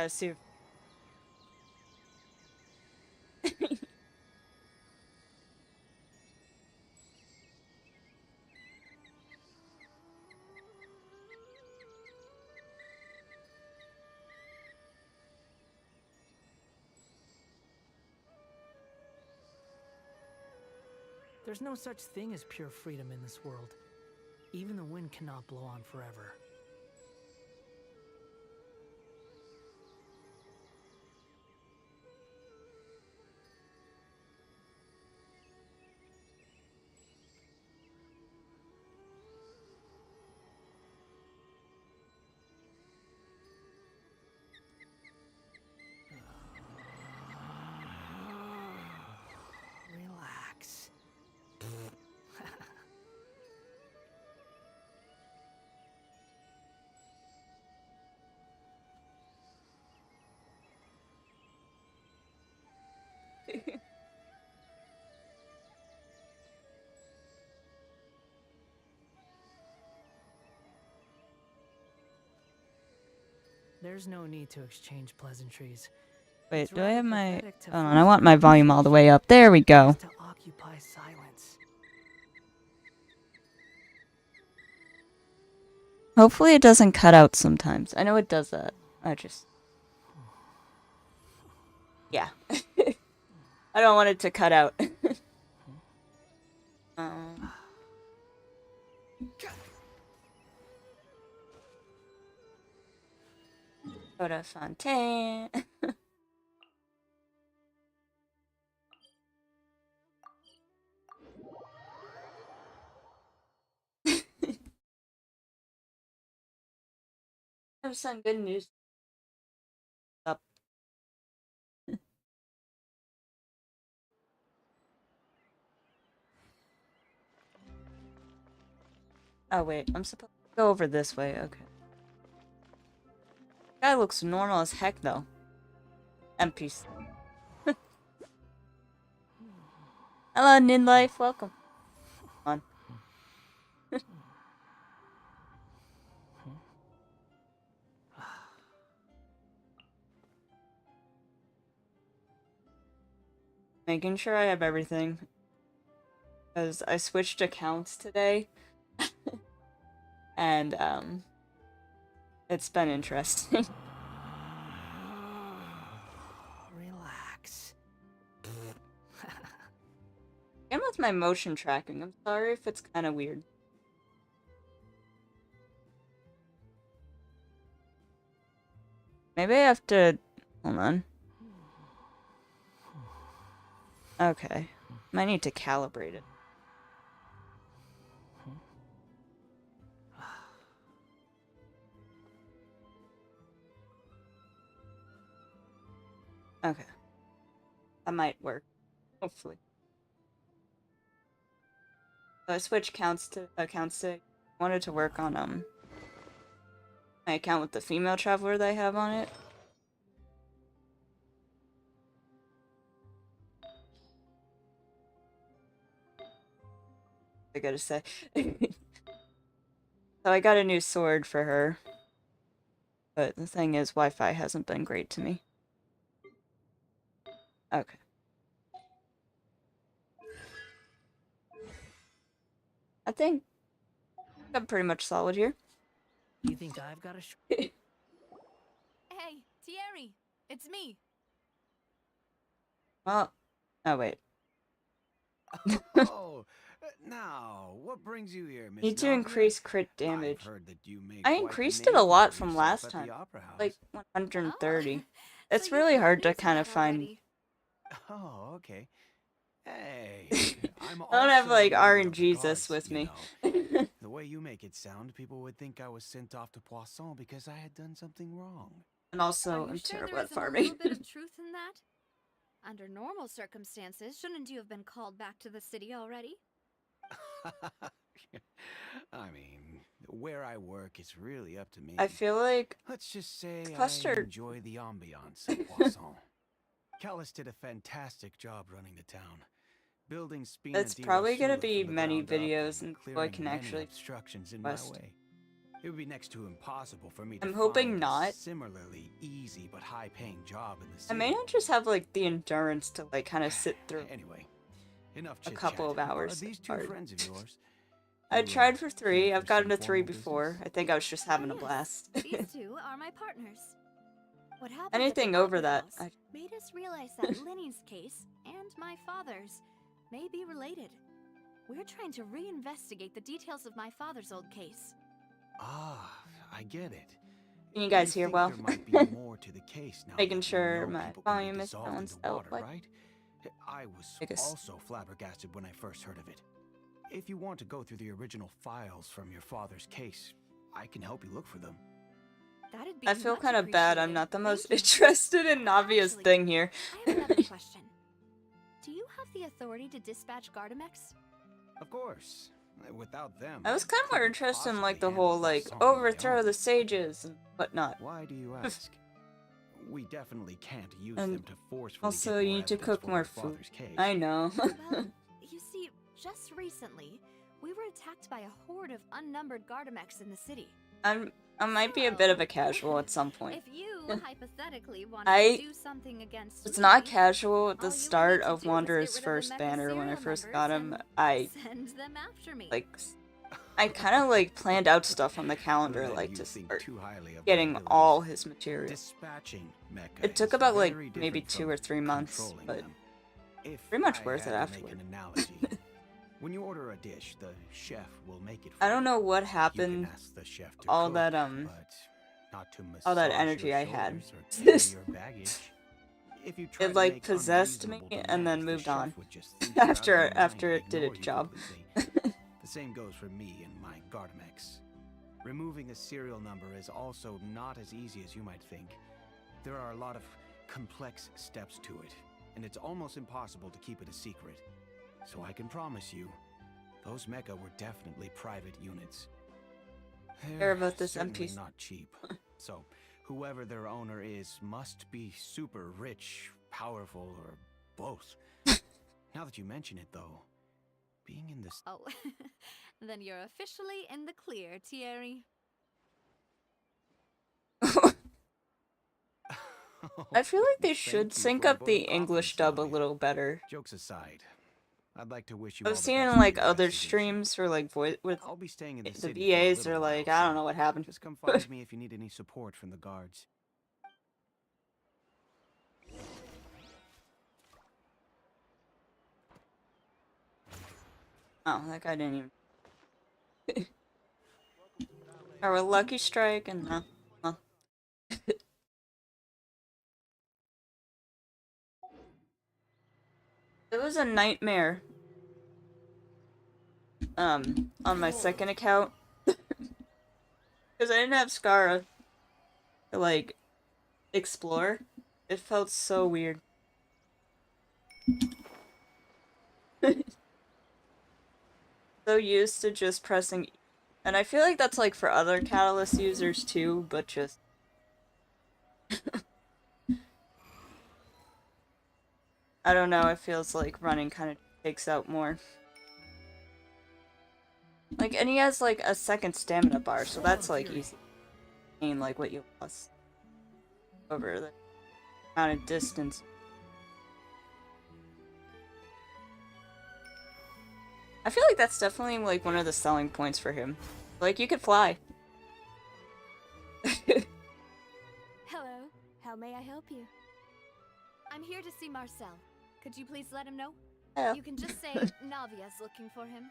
See. There's no such thing as pure freedom in this world. Even the wind cannot blow on forever. Relax. There's no need to exchange pleasantries. Wait, do I have my... Hold on, I want my volume all the way up. There we go. To occupy silence. Hopefully it doesn't cut out sometimes. I know it does that. I just... Yeah. I don't want it to cut out. Go to Fontaine. I have some good news. Up. Oh wait, I'm supposed to go over this way. Okay. Guy looks normal as heck though. NPC. Hello, Nin Life. Welcome. Come on. Making sure I have everything. Because I switched accounts today. And, it's been interesting. Relax. Again with my motion tracking. I'm sorry if it's kind of weird. Maybe I have to... Hold on. Okay. Might need to calibrate it. Okay. That might work. Hopefully. So I switched accounts to wanted to work on my account with the female traveler that I have on it. I gotta say. So I got a new sword for her. But the thing is, Wi-Fi hasn't been great to me. Okay. I think I'm pretty much solid here. You think I've got a Hey, Thierry, it's me. Well, oh wait. Oh, now, what brings you here, Miss Need to Nadia? increase crit damage. I've heard that you make I quite the increased it a name lot for from yourself last at time. the Opera House. Like 130. Oh, It's so really you've hard to gotten kind into of that find. already. Oh, okay. Hey, I'm I don't have also like a member of the RNG guards, with you me. know. The way you make it sound, people would think I was sent off to Poisson because I had done something wrong. And also, Are you I'm sure terrible there at isn't a farming. little bit of truth in that? Under normal circumstances, shouldn't you have been called back to the city already? I mean, where I work is really up to me. I feel like Let's just say I Cluster. enjoy the ambiance of Poisson. Callis did a fantastic job running the town, building Spina It's di probably gonna Rosula be from the many ground up videos and until I clearing can many actually obstructions in quest. my way. It would be next to impossible for me to I'm hoping find not. a similarly easy but high-paying job in the I city. may not just have like the endurance to like kind of sit through Anyway, enough a chit-chat. couple of Are hours. these two hard. friends of yours? I You, tried for here 3. for I've gotten some to 3 formal before. business? I think I was just having a Yes, blast. these two are my partners. What happened Anything at the over Opera that, House made us realize that Lenny's case and my father's may be related. We're trying to reinvestigate the details of my father's old case. Ah, I get it. Can you guys hear think well? there might be more to the case now Making that sure we know my people can be volume is dissolved balanced into out, water, like- right? I was Because- also flabbergasted when I first heard of it. If you want to go through the original files from your father's case, I can help you look for them. That'd be I feel much kind of bad. I'm appreciated. not the most Thank you. interested in Navia's Actually, thing here. I have another question. Do you have the authority to dispatch Gardamex? Of course. Without them, I was kind of more couldn't interested in like the possibly whole handle like Poisson on my overthrow own. the sages and whatnot. Why do you ask? We definitely can't use And them to forcefully Also, get you more need to evidence cook for more your food. father's case. I know. Well, you see, just recently, we were attacked by a horde of unnumbered Gardamex in the city. I might be a bit of a casual at some point. If you hypothetically wanted I to do something against was me, not casual at all the you would start need to of do is Wanderer's get rid of first the banner when I serial first numbers got him. and I send them after me. like I kind of like planned out stuff on the calendar Then like you to think start too highly of my getting abilities. all his material. Dispatching mecha It took is about like very maybe different 2 from or 3 months, controlling but them. If pretty much I worth had it to afterward. Make an analogy, when you order a dish, the chef will make it for I don't you. know what You happened. can ask the chef to all cook, that, but not to all that massage energy your I had. shoulders or carry your baggage. If you try It to like make possessed me unreasonable and then demands, the moved chef on would just think you're out of after your mind after and it did ignore its you job. completely. The same goes for me and my Gardamex. Removing a serial number is also not as easy as you might think. There are a lot of complex steps to it, and it's almost impossible to keep it a secret. So I can promise you, those mecha were definitely private units. Care about this certainly NPC. not cheap. So, whoever their owner is must be super rich, powerful, or both. Now that you mention it, though, being in this... Oh, then you're officially in the clear, Thierry. I feel like they Thank should you sync for up the the vote of English confidence, dub a Nadia. little better. Jokes aside, I'd like to wish you I've all the seen best in with like your other investigation. streams for like voice with I'll be staying in the the city for a VAs little are like, while, I don't so know what happened. just come find me if you need any support from the guards. Oh, that guy didn't even. Or a lucky strike and no. Well. It was a nightmare. On my second account. Because I didn't have Skara to like explore. It felt so weird. So used to just pressing E. And I feel like that's like for other Catalyst users too, but just I don't know, it feels like running kind of takes out more. Like, and he has like a second stamina bar, so that's like easy. Gain like what you lost over the amount of distance. I feel like that's definitely like one of the selling points for him. Like, you could fly. Hello, how may I help you? I'm here to see Marcel. Could you please let him know? Yeah. You can just say Navia's looking for him.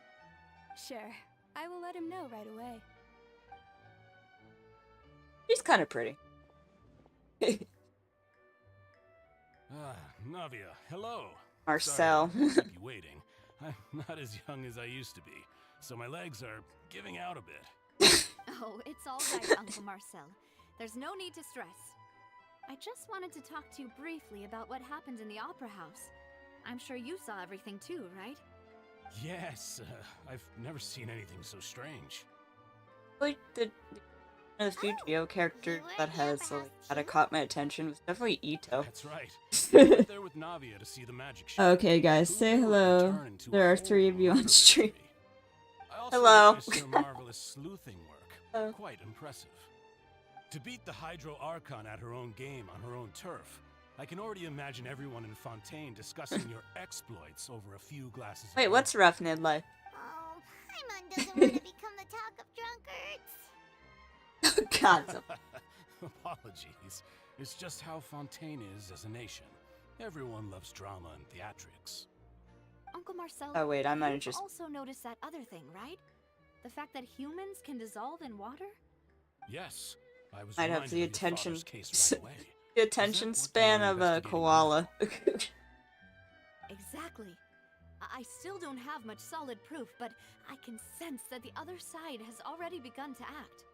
Sure, I will let him know right away. He's kind of pretty. Navia, hello. Marcel. Sorry to keep you waiting. I'm not as young as I used to be, so my legs are giving out a bit. Oh, it's all right, Uncle Marcel. There's no need to stress. I just wanted to talk to you briefly about what happened in the Opera House. I'm sure you saw everything too, right? Yes, I've never seen anything so strange. Like, the one of the few Geo characters that has like had caught my attention was definitely Ito. That's right. I went there with Navia to see the magic show. Okay, guys, Who say knew it would hello. turn into There a are 3 of you whole on stream. mystery? I also Hello. witnessed your marvelous sleuthing work. Oh. Quite impressive. To beat the Hydro Archon at her own game on her own turf, I can already imagine everyone in Fontaine discussing your exploits over a few glasses of Wait, what's rough Nid life? Oh, Paimon doesn't want to become the talk of drunkards. God. So Apologies. It's just how Fontaine is as a nation. Everyone loves drama and theatrics. Uncle Marcel, Oh, wait, I might have you've just- also noticed that other thing, right? The fact that humans can dissolve in water? Yes, I was I'd have reminded the of your attention- father's case right away. the attention what span you're of a investigating koala. Exactly. I still don't have much solid proof, but I can sense that the other side has already begun to act.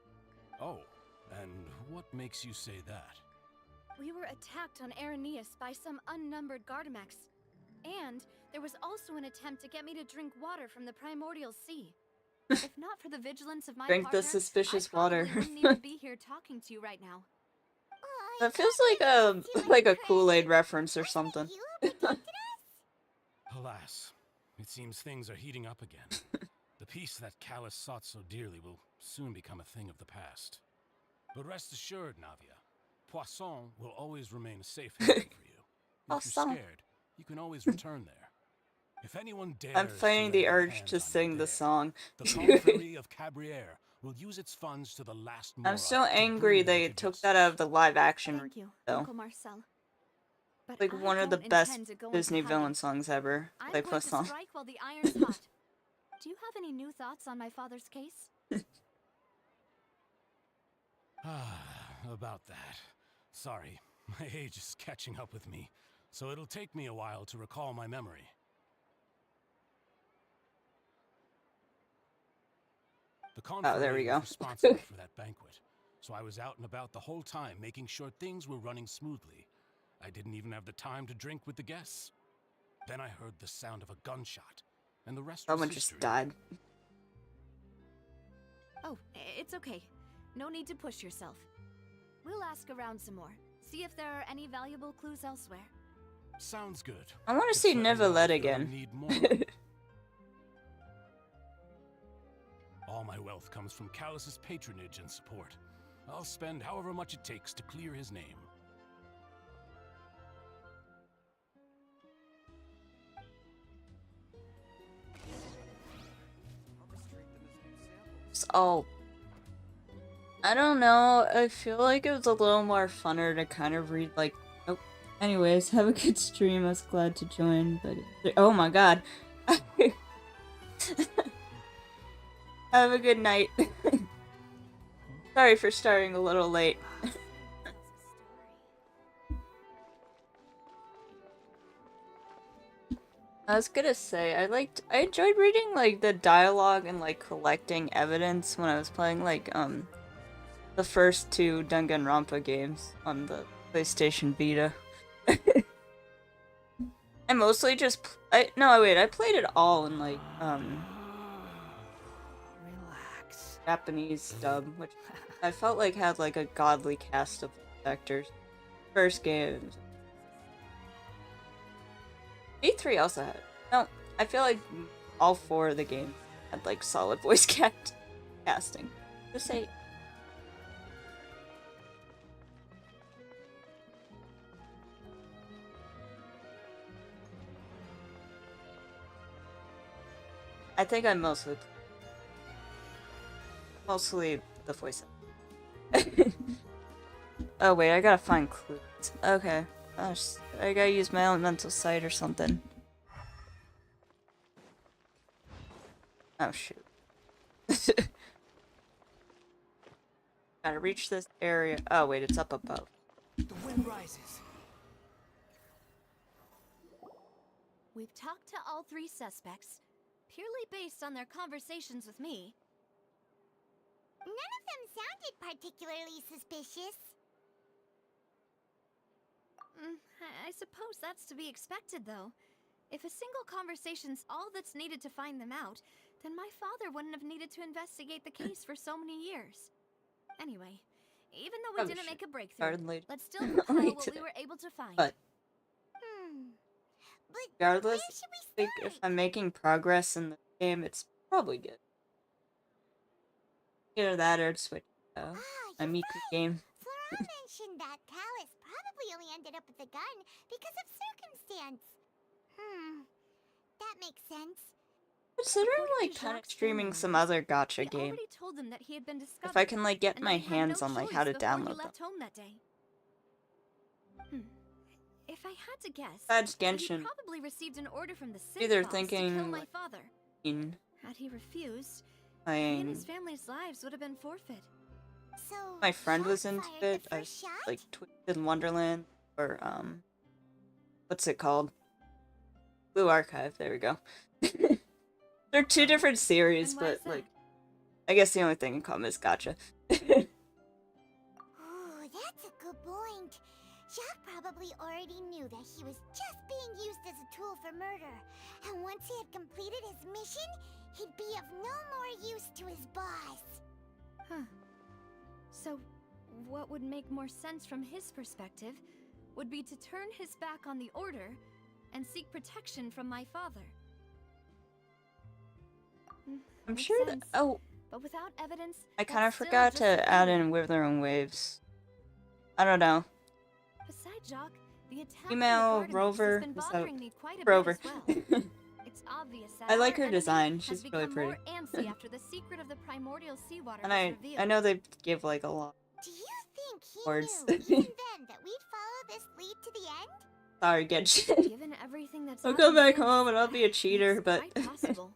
Oh, and what makes you say that? We were attacked on Araneus by some unnumbered Gardamex. And there was also an attempt to get me to drink water from the primordial sea. If not for the vigilance of my Drink the partner, suspicious I probably water. wouldn't even be here talking to you right now. That feels like a Kool-Aid reference or something. Alas, it seems things are heating up again. The peace that Callus sought so dearly will soon become a thing of the past. But rest assured, Navia, Poisson will always remain a safe haven for you. If you're Poisson. scared, you can always return there. If anyone dares I'm to fighting lay the their urge hands to on sing you the there, song. the Confrérie of Cabrières will use its funds to the last I'm mora so to angry bring they you to took justice. that out of the live action, Thank you, though. Uncle Marcel. But Like I one of the don't best intend to go Disney into hiding. villain songs ever. I'm Like going to Poisson. strike while the iron's hot. Do you have any new thoughts on my father's case? About that. Sorry, my age is catching up with me, so it'll take me a while to recall my memory. The Oh, there we Confrérie go. was responsible for that banquet, so I was out and about the whole time making sure things were running smoothly. I didn't even have the time to drink with the guests. Then I heard the sound of a gunshot, and the rest Someone was just history. died. Oh, it's okay. No need to push yourself. We'll ask around some more. See if there are any valuable clues elsewhere. Sounds good. I want But to see let me know Neuvillette if you ever again. need more. All my wealth comes from Callus's patronage and support. I'll spend however much it takes to clear his name. It's all. I don't know. I feel like it was a little more funner to kind of read like. Oh, anyways, have a good stream. I was glad to join, but oh my god. Have a good night. Sorry for starting a little late. I was gonna say, I enjoyed reading, like, the dialogue and, like, collecting evidence when I was playing, like, the first two Danganronpa games on the PlayStation Vita. I mostly just, no, wait, I played it all in, like, Relax. Japanese dub, which I felt like had, like, a godly cast of actors. First game. E3 also had. No, I feel like all four of the games had like solid voice casting. Just say. I think I mostly the voice. Oh wait, I gotta find clues. Okay. Gosh, I gotta use my elemental sight or something. Oh shoot. Gotta reach this area. Oh wait, it's up above. The wind rises. We've talked to all three suspects, purely based on their conversations with me. None of them sounded particularly suspicious. I suppose that's to be expected, though. If a single conversation's all that's needed to find them out, then my father wouldn't have needed to investigate the case for so many years. Anyway, even though we Oh, didn't shit. make a breakthrough, Hardly. let's still compile Only what we today. were able to find. But But regardless, where should I we think if start? I'm making progress in the game, it's probably good. Either that or switch Ah, my you're Miku right. game. Flora mentioned that Callus probably only ended up with the gun because of circumstance. That makes sense. Considering According like to kind of Jacques' streaming family some members, other he gotcha game. already told them that he had been discovered. If I can like get and my that he had hands no on like how to choice before he download them. left home that day. If I had to guess, Besides he Genshin, probably received an order from the Sith either boss to kill thinking my like, father. in Had he refused, he playing and his family's lives would have been forfeit. So my friend was Jacques into fired it. the I first shot? like Twisted Wonderland or what's it called? Blue Archive. There we go. They're two different series, And why is but that? like I guess the only thing in common is gotcha. Oh, that's a good point. Jacques probably already knew that he was just being used as a tool for murder. And once he had completed his mission, he'd be of no more use to his boss. Huh. So, what would make more sense from his perspective would be to turn his back on the Order and seek protection from my father. I'm Makes sure that sense. But without evidence, I kind of that's still forgot just a to add theory. in Withering Waves. I don't know. Besides Jacques, the attack Female from the Rover. has been Is that bothering me quite a Rover? bit as well. It's obvious that I like our her enemy design. has She's become really pretty. more antsy after the secret of the primordial seawater And was I revealed. know they give like a lot. Do you think he Words. knew even then that we'd follow this lead to the end? Sorry, Genshin. Given everything that's I'll come happened back since, home and I'll be a it's cheater, but quite possible.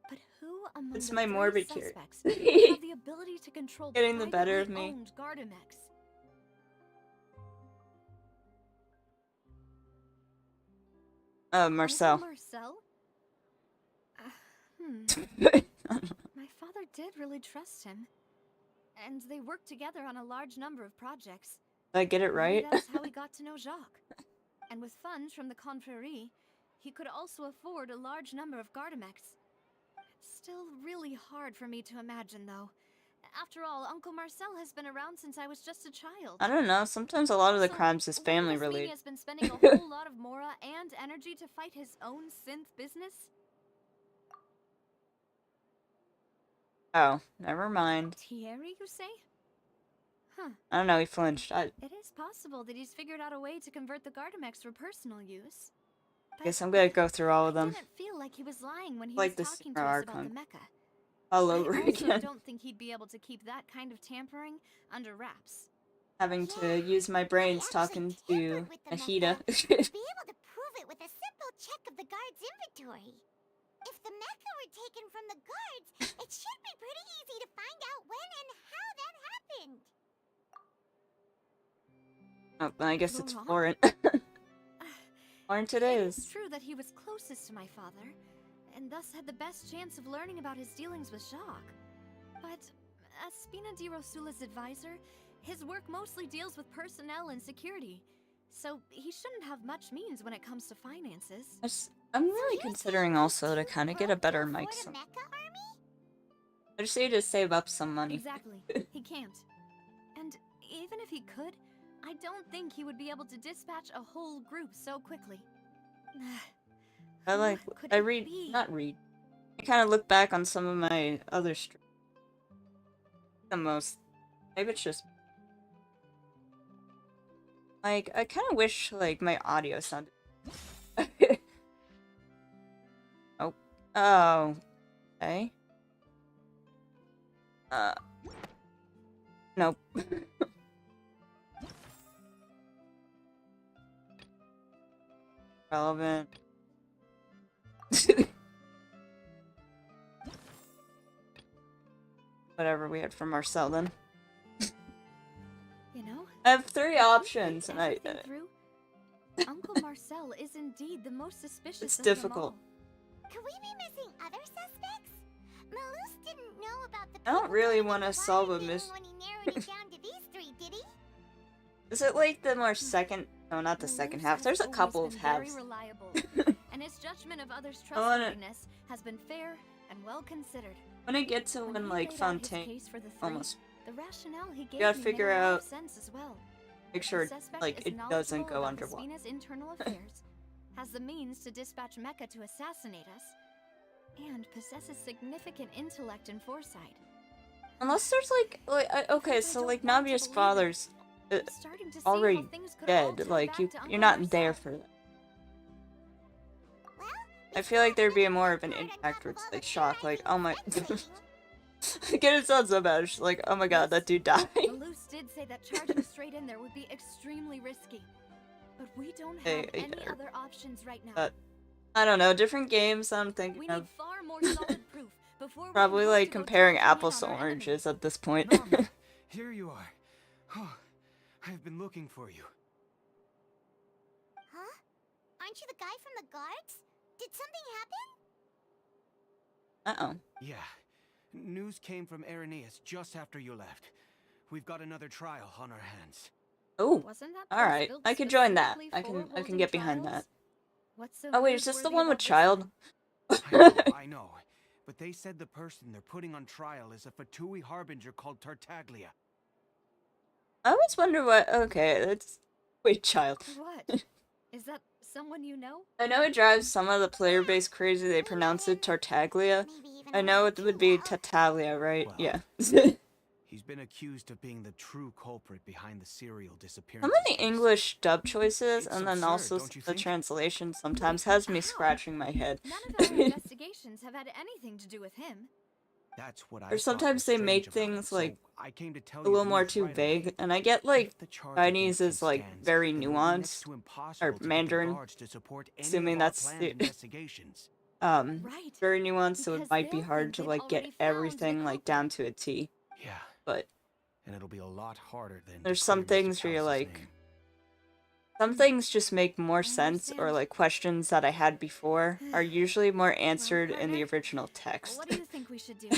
But who among it's the my three morbid suspects curiosity. have the ability to control Getting the better of privately me. owned Gardamex? Marcel. Uncle Marcel? My father did really trust him. And they worked together on a large number of projects. Did I get it Maybe right? that's how he got to know Jacques. And with funds from the Confrérie, he could also afford a large number of Gardamex. It's still really hard for me to imagine, though. After all, Uncle Marcel has been around since I was just a child. I don't know. Sometimes a lot of the Also, crimes is family Witness Media related. has been spending a whole lot of Mora and energy to fight his own synth business. Oh, never mind. Thierry, you say? Huh. I don't know. He flinched. I It is possible that he's figured out a way to convert the Gardamex for personal use. guess I'm gonna go through all of I them. didn't feel like he was lying when he Like was the talking to Sigma us about Archon. the mecha. All I over also again. don't think he'd be able to keep that kind of tampering under wraps. Having to use my I brains actually talking to tampered with the Ahita. mecha to be able to prove it with a simple check of the guard's inventory. If the mecha were taken from the guards, it should be pretty easy to find out when and how that happened. Oh, then I guess it's Laurent? Florent. Florent it It's is. true that he was closest to my father, and thus had the best chance of learning about his dealings with Jacques. But as Spina di Rosula's advisor, his work mostly deals with personnel and security, so he shouldn't have much means when it comes to finances. I'm really considering also to kind of get a better mic. For the mecha army? I just need to save up some money. Exactly. He can't. And even if he could, I don't think he would be able to dispatch a whole group so quickly. Who could I it read, be? not read. I kind of look back on some of my other streams. The most, maybe it's just like I kind of wish like my audio sounded. Oh, oh, okay. Nope. Relevant. Whatever we had from Marcel then. You know? I have three if you options, think and I. everything through, Uncle Marcel is indeed the most suspicious It's of them difficult. all. Could we be missing other suspects? Malus didn't know about the I don't people really going want to into solve a Water mystery. when he narrowed it down to these three, did he? Is it like the more second? No, not the second Malus half. has There's a always couple of been halves. Very reliable, and his judgment of others' I wanna- trustworthiness has been fair and well considered. When I get to When when he like laid out his Fontaine, case for the three, almost the rationale he gave gotta me figure made a lot out- of sense as well. make The sure suspect like is it doesn't knowledgeable go about underwater. Spina's internal affairs, has the means to dispatch Mecha to assassinate us, and possesses significant intellect and foresight. Unless there's okay, Because I so don't like want to Navia's believe it. father's I'm starting to see how already things could all dead. turn Like back you, to Uncle you're not there Marcel. for that. Well, I we feel like there'd be still more have of an another card on impact top where of it's all like the shock, like oh my. theorizing Get it sounds so bad. She's like, oh my god, that dude died. Malus did say that charging straight in there would be extremely risky. But we don't have any other options right now. I don't know, different games I'm We thinking need of. far more solid proof before we Probably can hope like to go comparing charging in apples to on our oranges enemies. at this point. Mom, here you are. Oh, I've been looking for you. Huh? Aren't you the guy from the guards? Did something happen? Uh-oh. Yeah. News came from Irenaeus just after you left. We've got another trial on our hands. Oh, Wasn't that alright. built I could join that. specifically I for can get holding behind trials? that. What's so Oh wait, is this the newsworthy one with about this child? I know. But they said the person they're putting on trial is a Fatui harbinger called Tartaglia. I always wonder what okay, it's wait, child. What? Is that someone you know? I know it drives some of the player base crazy they pronounce it Tartaglia. Maybe even I a know little it would too be well. Tartaglia, right? Well, Yeah. He's been accused of being the true culprit behind the serial Some disappearances. of the case. English dub choices It's and then absurd, also don't you the think? translation sometimes has me How? scratching my head. None of our investigations have had anything to do with him. That's what I Or thought was sometimes they strange make about it, things so like I came to tell a you little the more news too right away. vague, and I get like If the charge Chinese against is him like stands, very then it'll be next nuanced, to or impossible to get the Mandarin, guards to support any assuming of our that's planned the investigations. Right. very nuanced, so it Because might be they'll hard think to they've like get already found the everything like culprit. down to a T. Yeah, But and it'll be a lot harder than there's to some clear Mr. things where you're Callus's like, name. some things just make more I sense, or understand. like questions that I had before are usually more answered in the partner, original text. What do you think we should do?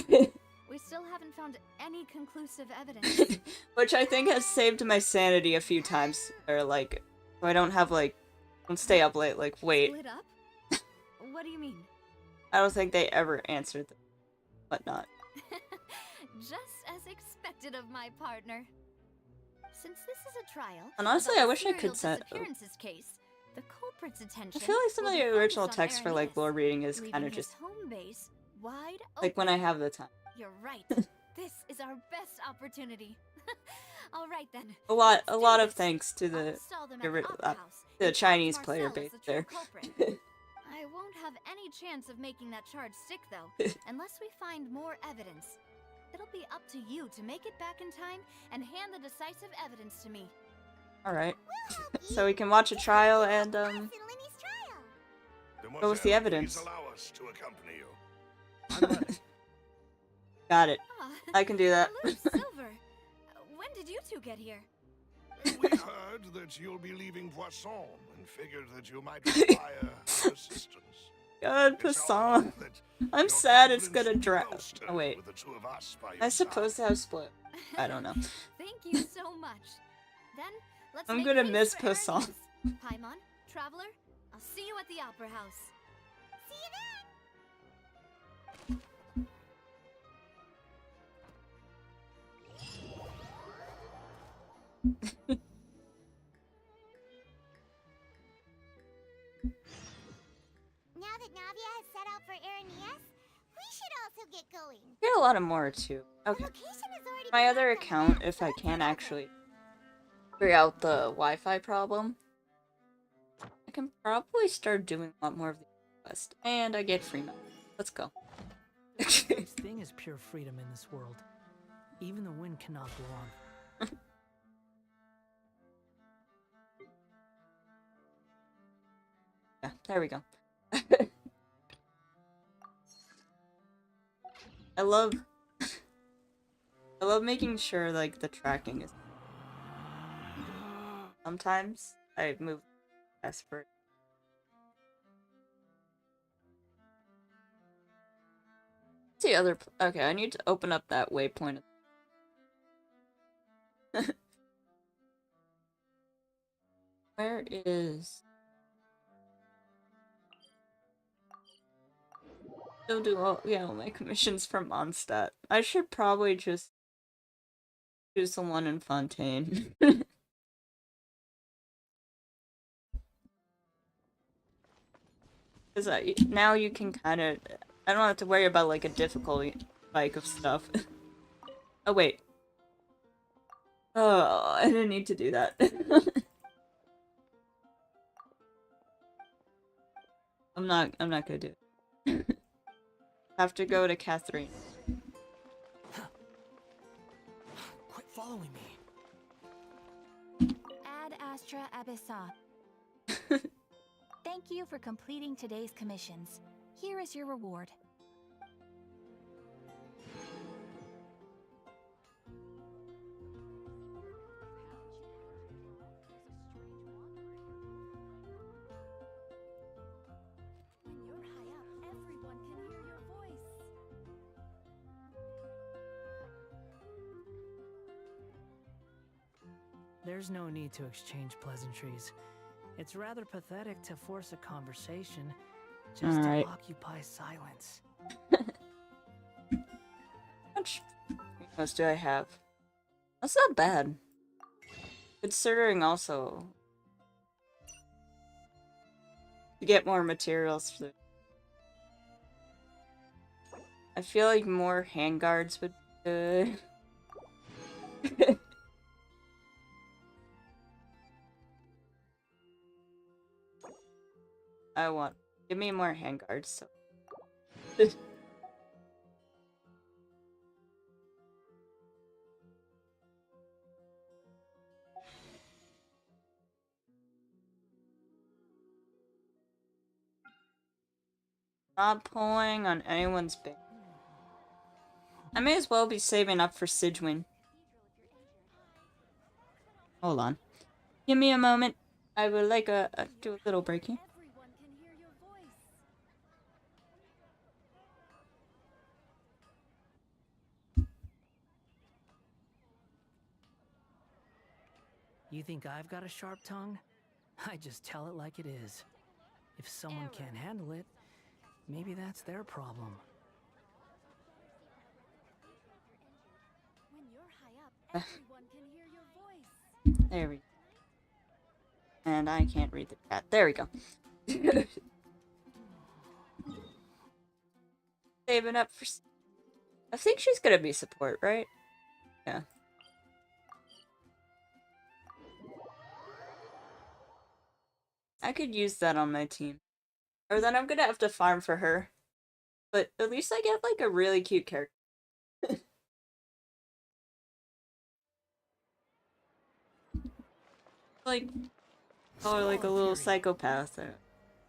We still haven't found any conclusive evidence. Which I think has saved my sanity a few times, or like, so I don't have like, don't stay up late, like, wait, Split up? What do you mean? I don't think they ever answered the whatnot. Just as expected of my partner. Since this is a trial, And honestly, about I a wish I serial could set- disappearances case, the culprit's attention I feel like some will of be the original focused on text for like Irenaeus, lore reading is leaving kind of his just home base wide like when I open. have the time. You're right. This is our best opportunity. All right then. A lot let's do of this. thanks to I'll the install them the at ri- the Opera House the and charge Chinese player Marcel base as the true there. culprit. I won't have any chance of making that charge stick though, unless we find more evidence. It'll be up to you to make it back in time and hand the decisive evidence to me. All right, We'll help so you. we can watch a Just trial like you and helped us in Lenny's trial. What was the evidence? Please allow us to accompany you. I'm ready. got it. Ah, I can do that. Malou, Silver. When did you two get here? We heard that you'll be leaving Poisson and figured that you might require our assistance. God, It's our Poisson. hope that I'm your sad it's confidence gonna will be drag. bolstered Oh wait, with the two of us by your I supposed side. to have split. I don't know. Thank you so much. Then, let's I'm make gonna haste miss for Poisson. Irenaeus. Paimon, Traveler, I'll see you at the Opera House. See you then. Now that Navia has set out for Irenaeus, we should also get going. Get a lot of more too. The Okay. location has already My been other marked on the account, map, if so I it's can not actually figure out the Wi-Fi problem, I can probably start doing a lot more of the quest, and I get free money. Let's go. There's no such thing as pure freedom in this world. Even the wind cannot blow on. Yeah, there we go. I love making sure like the tracking is sometimes I move desperate. What's the other okay, I need to open up that waypoint. Where is still do all my commissions from Mondstadt. I should probably just choose the one in Fontaine. Because now you can kind of I don't have to worry about like a difficulty spike of stuff. Oh, wait. Oh, I didn't need to do that. I'm not gonna do it. Have to go to Catherine. Quit following me. Ad Astra Abyssa. Thank you for completing today's commissions. Here is your reward. When you're high up, everyone can hear your voice. There's no need to exchange pleasantries. It's rather pathetic to force a conversation just Alright. to occupy silence. How much Amos do I have? That's not bad. Considering also to get more materials for the... I feel like more handguards would be good. Give me more handguards. So. Not pulling on anyone's bank. I may as well be saving up for Sidgewin. Hold on. Give me a moment. I would like do a little breaking. Everyone can hear your voice. You think I've got a sharp tongue? I just tell it like it is. If someone can't handle it, maybe that's their problem. When you're high up, everyone can hear your voice. There we go. And I can't read the chat. There we go. Saving up for... I think she's gonna be support, right? Yeah. I could use that on my team. Or then I'm gonna have to farm for her. But at least I get, like, a really cute character. Like... Or like a little psychopath. Or,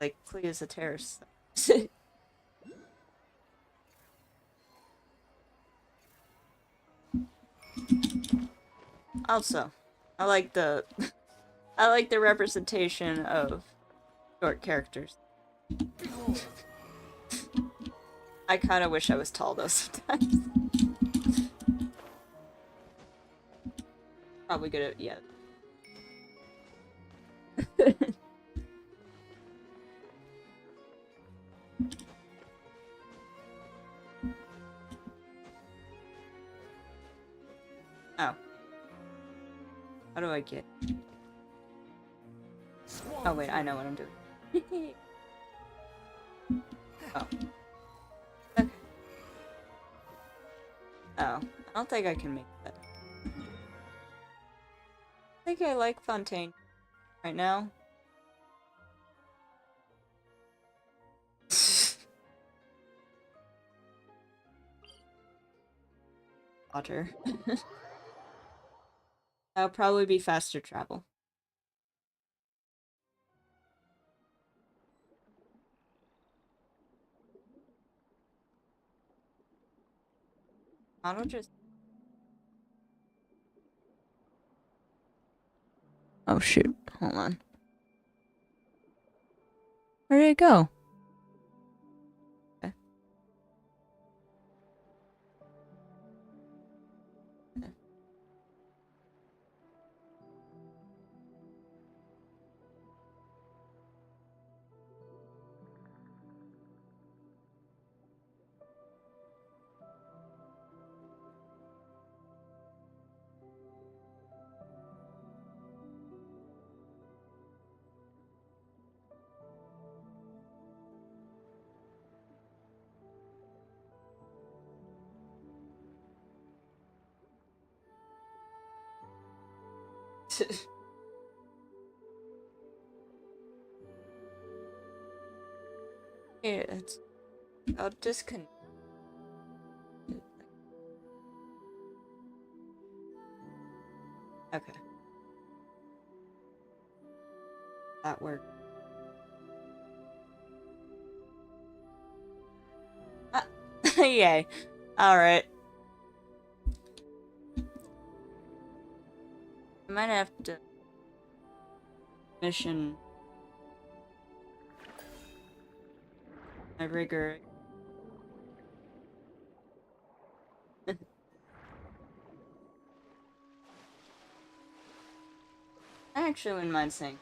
like, Clea's a terrorist. Also, I like the... I like the representation of short characters. I kind of wish I was tall though sometimes. Probably good at... yeah. Oh. How do I get... Oh wait, I know what I'm doing. Oh. Okay. Oh. I don't think I can make that. I think I like Fontaine right now. Water. That'll probably be faster travel. I'll just... Oh shoot, hold on. Where did it go? Okay. Yeah, I'll disconnect. Okay. That worked. Ah, yay. Alright. I might have to mission my rigor. I actually wouldn't mind saying.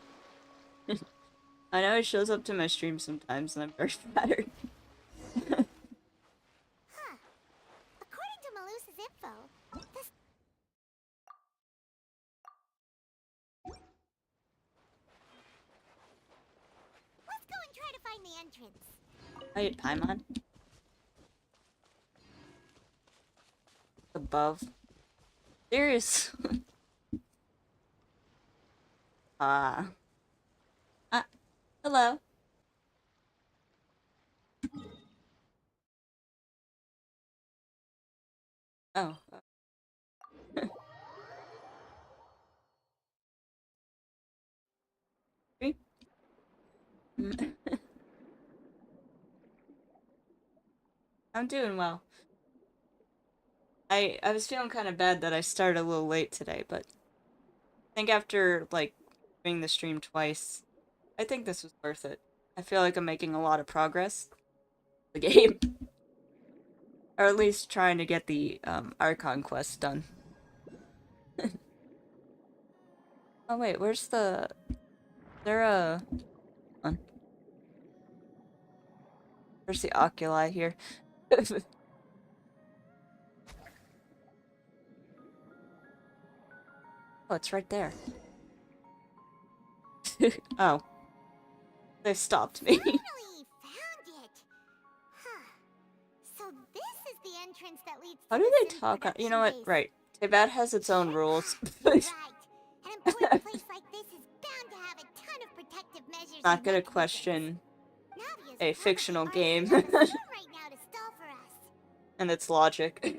I know it shows up to my stream sometimes and I'm very flattered. Huh. According to Malusa's info, this... Let's go and try to find the entrance. Wait, Paimon? Above. Serious. Ah. Hello. Oh. I'm doing well. I was feeling kind of bad that I started a little late today, but I think after like doing the stream twice, I think this was worth it. I feel like I'm making a lot of progress. The game. Or at least trying to get the Archon quest done. Oh wait, where's the... There one. Where's the oculi here? Oh, it's right there. Oh. They stopped me. Finally found it. Huh. So this is the entrance that leads to How do the they Sim talk? You know production what? base. Right. Teyvat has its own rules. Right. An important place like this is bound to have a ton of protective measures. Not and gonna mechanisms. question Navia's a probably fictional already game. on the phone right now to stall for us. And its logic.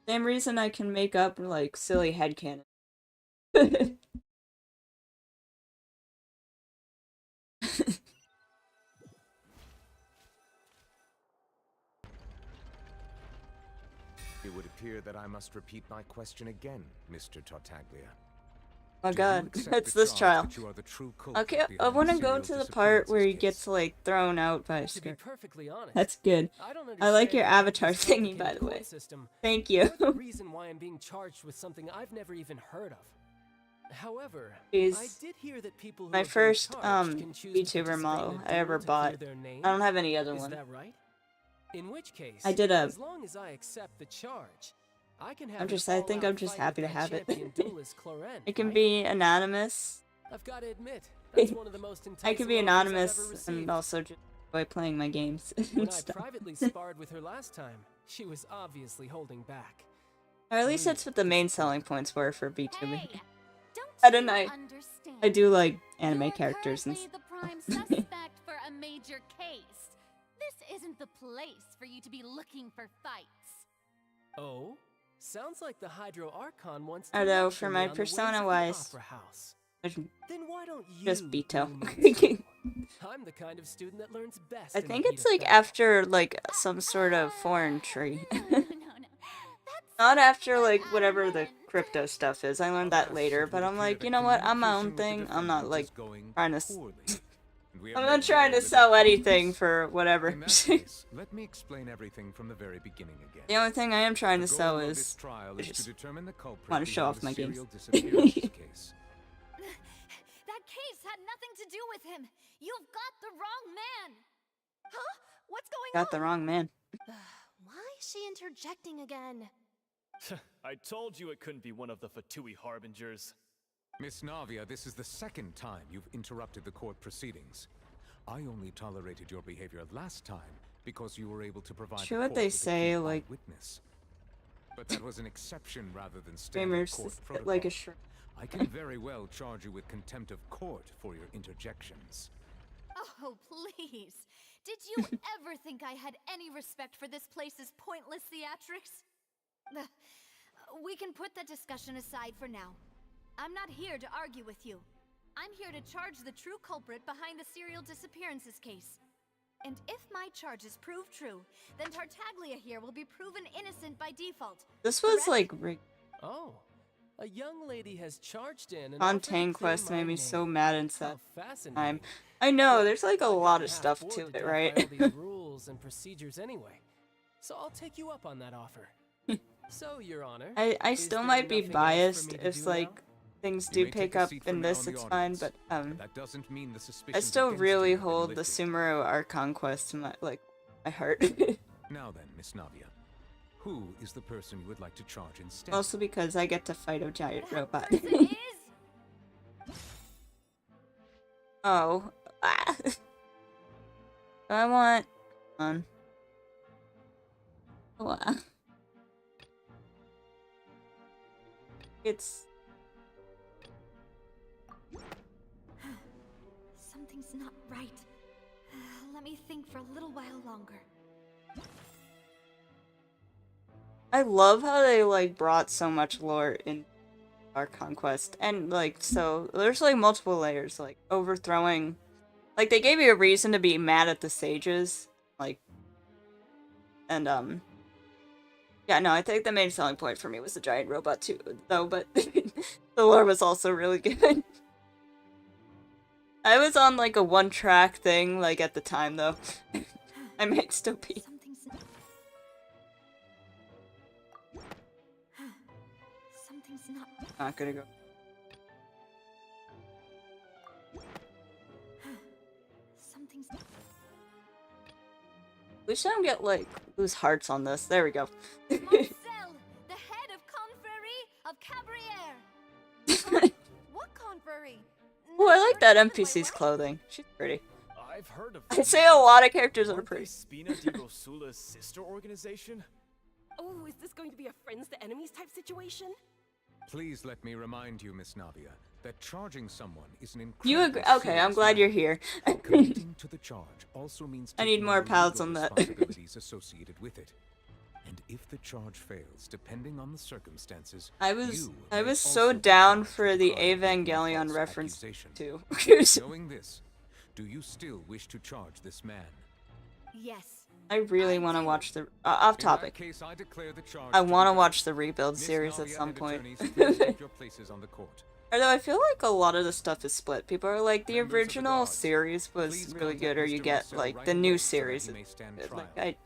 Same reason I can make up, like, silly headcanon. It would appear that I must repeat my question again, Mr. Tartaglia. Oh Do you god, accept it's the this charge trial. that you are the true culprit Okay, I behind want to the go serial to the part where he disappearances gets, case? like, thrown out by a To be skirt. perfectly honest, That's good. I don't I like your understand avatar this thingy, by complicated the way. court system, Thank you. or the reason why I'm being charged with something I've never even heard of. However, He's I did hear that people who my have been first, charged can choose to VTuber participate model in a I ever duel to bought. clear their name. I don't have any other Is one. that right? In which case, I did a... as long as I accept the charge, I can have I an think all-out I'm just fight happy to with that have it. champion duelist Cloren, It can right? be anonymous. I've got to admit, that's one of the most I can be enticing offers I've ever anonymous received. and also just enjoy playing my games When and I stuff. privately sparred with her last time, she was obviously holding back. Or at least that's what the main selling points were for VTubing. Hey, don't I don't know. you understand? I do like anime You're characters and currently stuff. the prime suspect for a major case. This isn't the place for you to be looking for fights. Oh? Sounds like the Hydro Archon wants to Although lecture for me my on the ways persona of the wise, Opera House. there's Then why don't you just Beto. do me? I'm the kind of student that learns best I in the think heat it's of like battle. after like some sort of foreign tree. No. That's Not after like what I whatever the meant. crypto stuff is. I learned that later, but I'm like, you know what? I'm my own thing. I'm not like trying to. I'm not trying to sell anything for whatever. In that case, let me explain everything from the very beginning again. The only thing I am trying to The sell goal of is this trial I is just to determine the culprit wanna show behind off the my games. serial disappearances case. That case had nothing to do with him. You've got the wrong man. Huh? What's going got the wrong man. Why is she interjecting again? I told you it couldn't be one of the Fatui harbingers. Miss Navia, this is the second time you've interrupted the court proceedings. I only tolerated your behavior last time because you were able to provide Sure the what court they with a say, key like- eyewitness. But that was an exception rather than standard Gamers court is protocol. like a shrimp. I can very well charge you with contempt of court for your interjections. Oh, please. Did you ever think I had any respect for this place's pointless theatrics? Ugh. We can put that discussion aside for now. I'm not here to argue with you. I'm here to charge the true culprit behind the serial disappearances case. And if my charges prove true, then Tartaglia here will be proven innocent by default. This was correct? like Oh, a young lady has charged in and Fontaine offered to clear Quest my made me name. so mad and sad. How fascinating. Time. I know, there's like a I've lot gotten of half stuff bored to death it, by right? all these rules and procedures anyway. So I'll take you up on that offer. So, Your Honor, I is still there might be nothing else for biased me to if do like now? things You do may pick take a up seat in from this, now in it's the fine, audience. but That doesn't mean the I suspicions still against really you have been hold the lifted. Sumeru Archon quest in my my heart. Now then, Miss Navia, who is the person you would like to charge instead? Mostly because I get to fight a giant That robot. person is... Oh. Ah. I want on. Wow. It's Something's not right. Let me think for a little while longer. I love how they like brought so much lore in our conquest, and like so there's like multiple layers, like overthrowing, like they gave you a reason to be mad at the sages, like, and yeah, no, I think the main selling point for me was the giant robot too, though, but the lore was also really good. I was on like a one-track thing, like at the time though. I might still be. Something's not... Not gonna go. Something's... We shouldn't get like lose hearts on this. There we go. Marcel, the head of Confrérie of Cabriere. What Confrérie? Oh, I like that NPC's clothing. She's pretty. I've heard of I'd say a lot of characters are Aren't they pretty. Spina di Rosula's sister organization? Oh, is this going to be a friends to enemies type situation? Please let me remind you, Miss Navia, that charging someone is an You incredibly agree? Okay, I'm serious glad matter. you're here. Committing to the charge also means I need taking more on the pals legal on that. responsibilities associated with it. And if the charge fails, depending on the circumstances, I was you may so also be down charged for with the crime involving Evangelion false reference accusation. too. Knowing this, do you still wish to charge this man? Yes. I really want to watch the off topic. In that case, I declare the charge I to be want to valid. watch the rebuild Miss series at Navia some and point. attorneys, please take your places on the court. Although I feel like a lot of the stuff is split. People are like, the Members of the original guards, series was please really contact good, or you Mr. get Marcel like right the away new so that series. he may stand trial. Like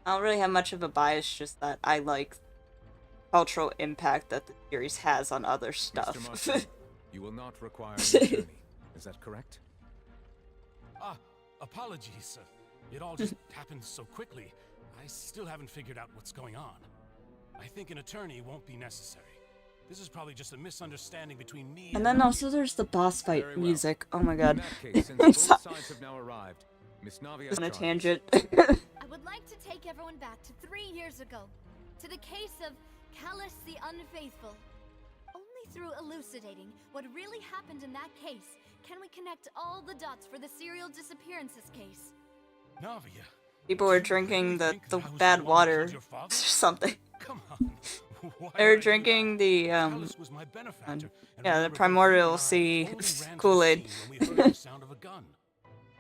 I don't really have much of a bias, just that I like cultural impact that the series has on other stuff. Mr. Marcel, you will not require an attorney. Is that correct? Ah, apologies. It all just happened so quickly. I still haven't figured out what's going on. I think an attorney won't be necessary. This is probably just a misunderstanding between me And then Navia. also there's the boss fight Very well. music. Oh my god. In that case, since both sides have now arrived, Miss Navia On a charges. tangent. I would like to take everyone back to 3 years ago, to the case of Callus the Unfaithful. Only through elucidating what really happened in that case can we connect all the dots for the serial disappearances case. Navia. People were drinking the bad water or something. Come on. Why They were would I do drinking the Callus was my benefactor, and yeah, we the were Primordial both Sea only ran to the Kool-Aid. scene when we heard the sound of a gun.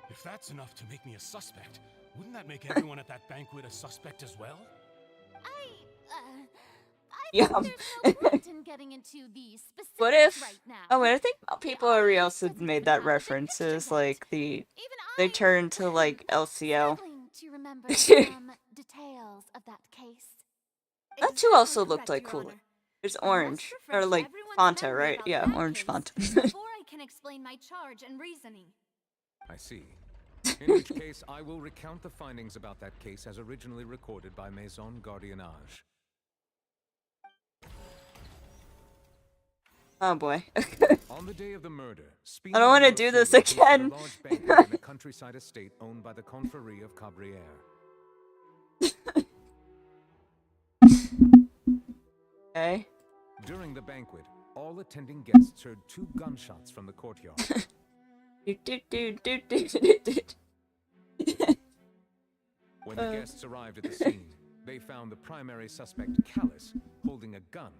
If that's enough to make me a suspect, wouldn't that make everyone at that banquet a suspect as well? I Yum. think there's no point in getting into the specifics What if? right now. Oh, and I think people already else had made that reference. Is like they turn to like LCL. Struggling to remember some details of that case. That too also looked like Kool-Aid. It's orange or like Fanta, right? Yeah, orange Fanta. Before I can explain my charge and reasoning. I see. In which case, I will recount the findings about that case as originally recorded by Maison Gardiennage. Oh boy. On the day of the murder, I don't wanna do this again. A large banquet in a countryside estate owned by the Confrérie of Cabriere. Okay. During the banquet, all attending guests heard 2 gunshots from the courtyard. When the guests arrived at the scene, they found the primary suspect, Callus, holding a gun,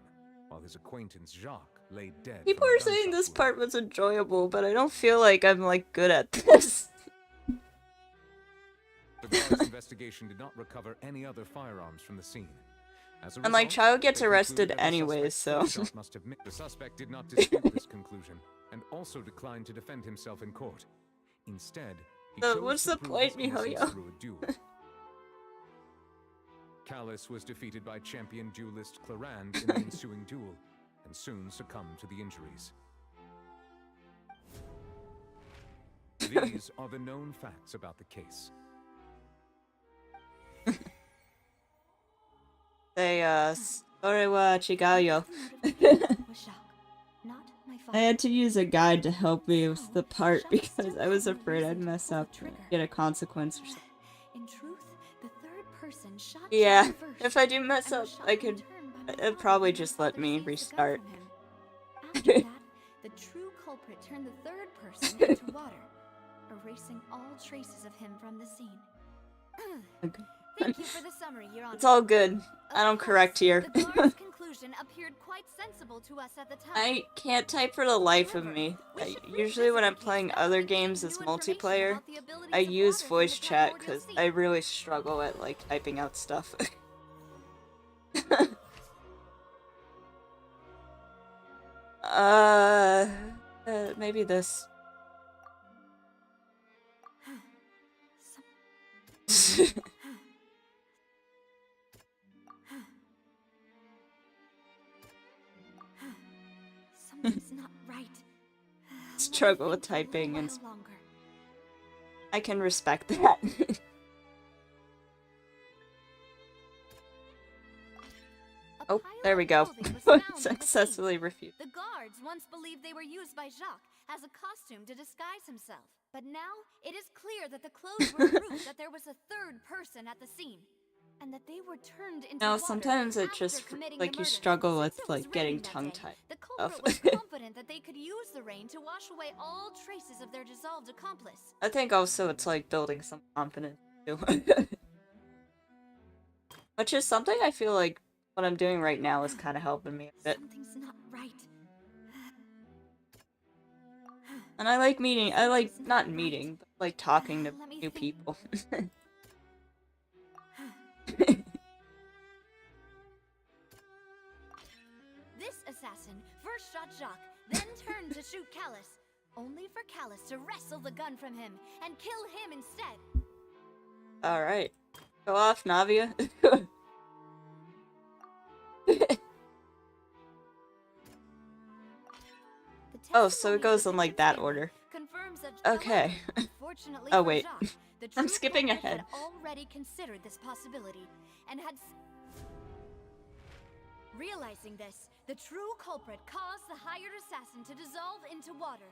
while his acquaintance, Jacques, lay dead. People from a are saying gunshot this wound. part was enjoyable, but I don't feel like I'm like good at this. The guards' investigation did not recover any other firearms from the scene. As a And like, result, Child gets they arrested concluded that the anyways, suspect's so. first shot must have the suspect did not dispute this conclusion, and also declined to defend himself in court. Instead, he chose What's to the prove point, his innocence Mihoyo? through a duel. Callus was defeated by champion duelist Clarand in the ensuing duel, and soon succumbed to the injuries. These are the known facts about the case. They, Sore wa chigayo. I had to use a guide to help me with the part because I was afraid I'd mess up and get a consequence or something. In truth, the third person shot Yeah, Jack first, if I do mess and up, was shot I in could. turn by my It'd father probably when just my let father me seized the gun restart. from him. After that, the true culprit turned the third person into water, erasing all traces of him from the scene. Okay. Thank you for the summary, Your Honor. It's all good. I Of don't course, correct here. The guard's conclusion appeared quite sensible to us at the time. I can't type for the life of me. Usually when I'm playing other games as multiplayer, I use voice chat because I really struggle at like typing out stuff. Maybe this. Something's not right. Struggle with typing and I can respect that. Oh, there we go. Successfully refused. The guards once believed they were used by Jacques as a costume to disguise himself. But now, it is clear that the clothes were proof that there was a third person at the scene. And that they were turned into No, water sometimes it after just, committing like, the you murder. struggle with, Since it was like, getting raining that tongue-tied day, the stuff. culprit was confident that they could use the rain to wash away all traces of their dissolved accomplice. I think also it's, like, building some confidence, too. Which is something I feel like what I'm doing right now is kind of helping me a bit. Something's not right. And I like meeting, not meeting, but like talking to new people. This assassin first shot Jacques, then turned to shoot Callus, only for Callus to wrestle the gun from him and kill him instead. Alright. Go off, Navia. Oh, so it goes in like that order. Okay. Oh wait. I'm skipping ahead. Had already considered this possibility and had realizing this, the true culprit caused the hired assassin to dissolve into water,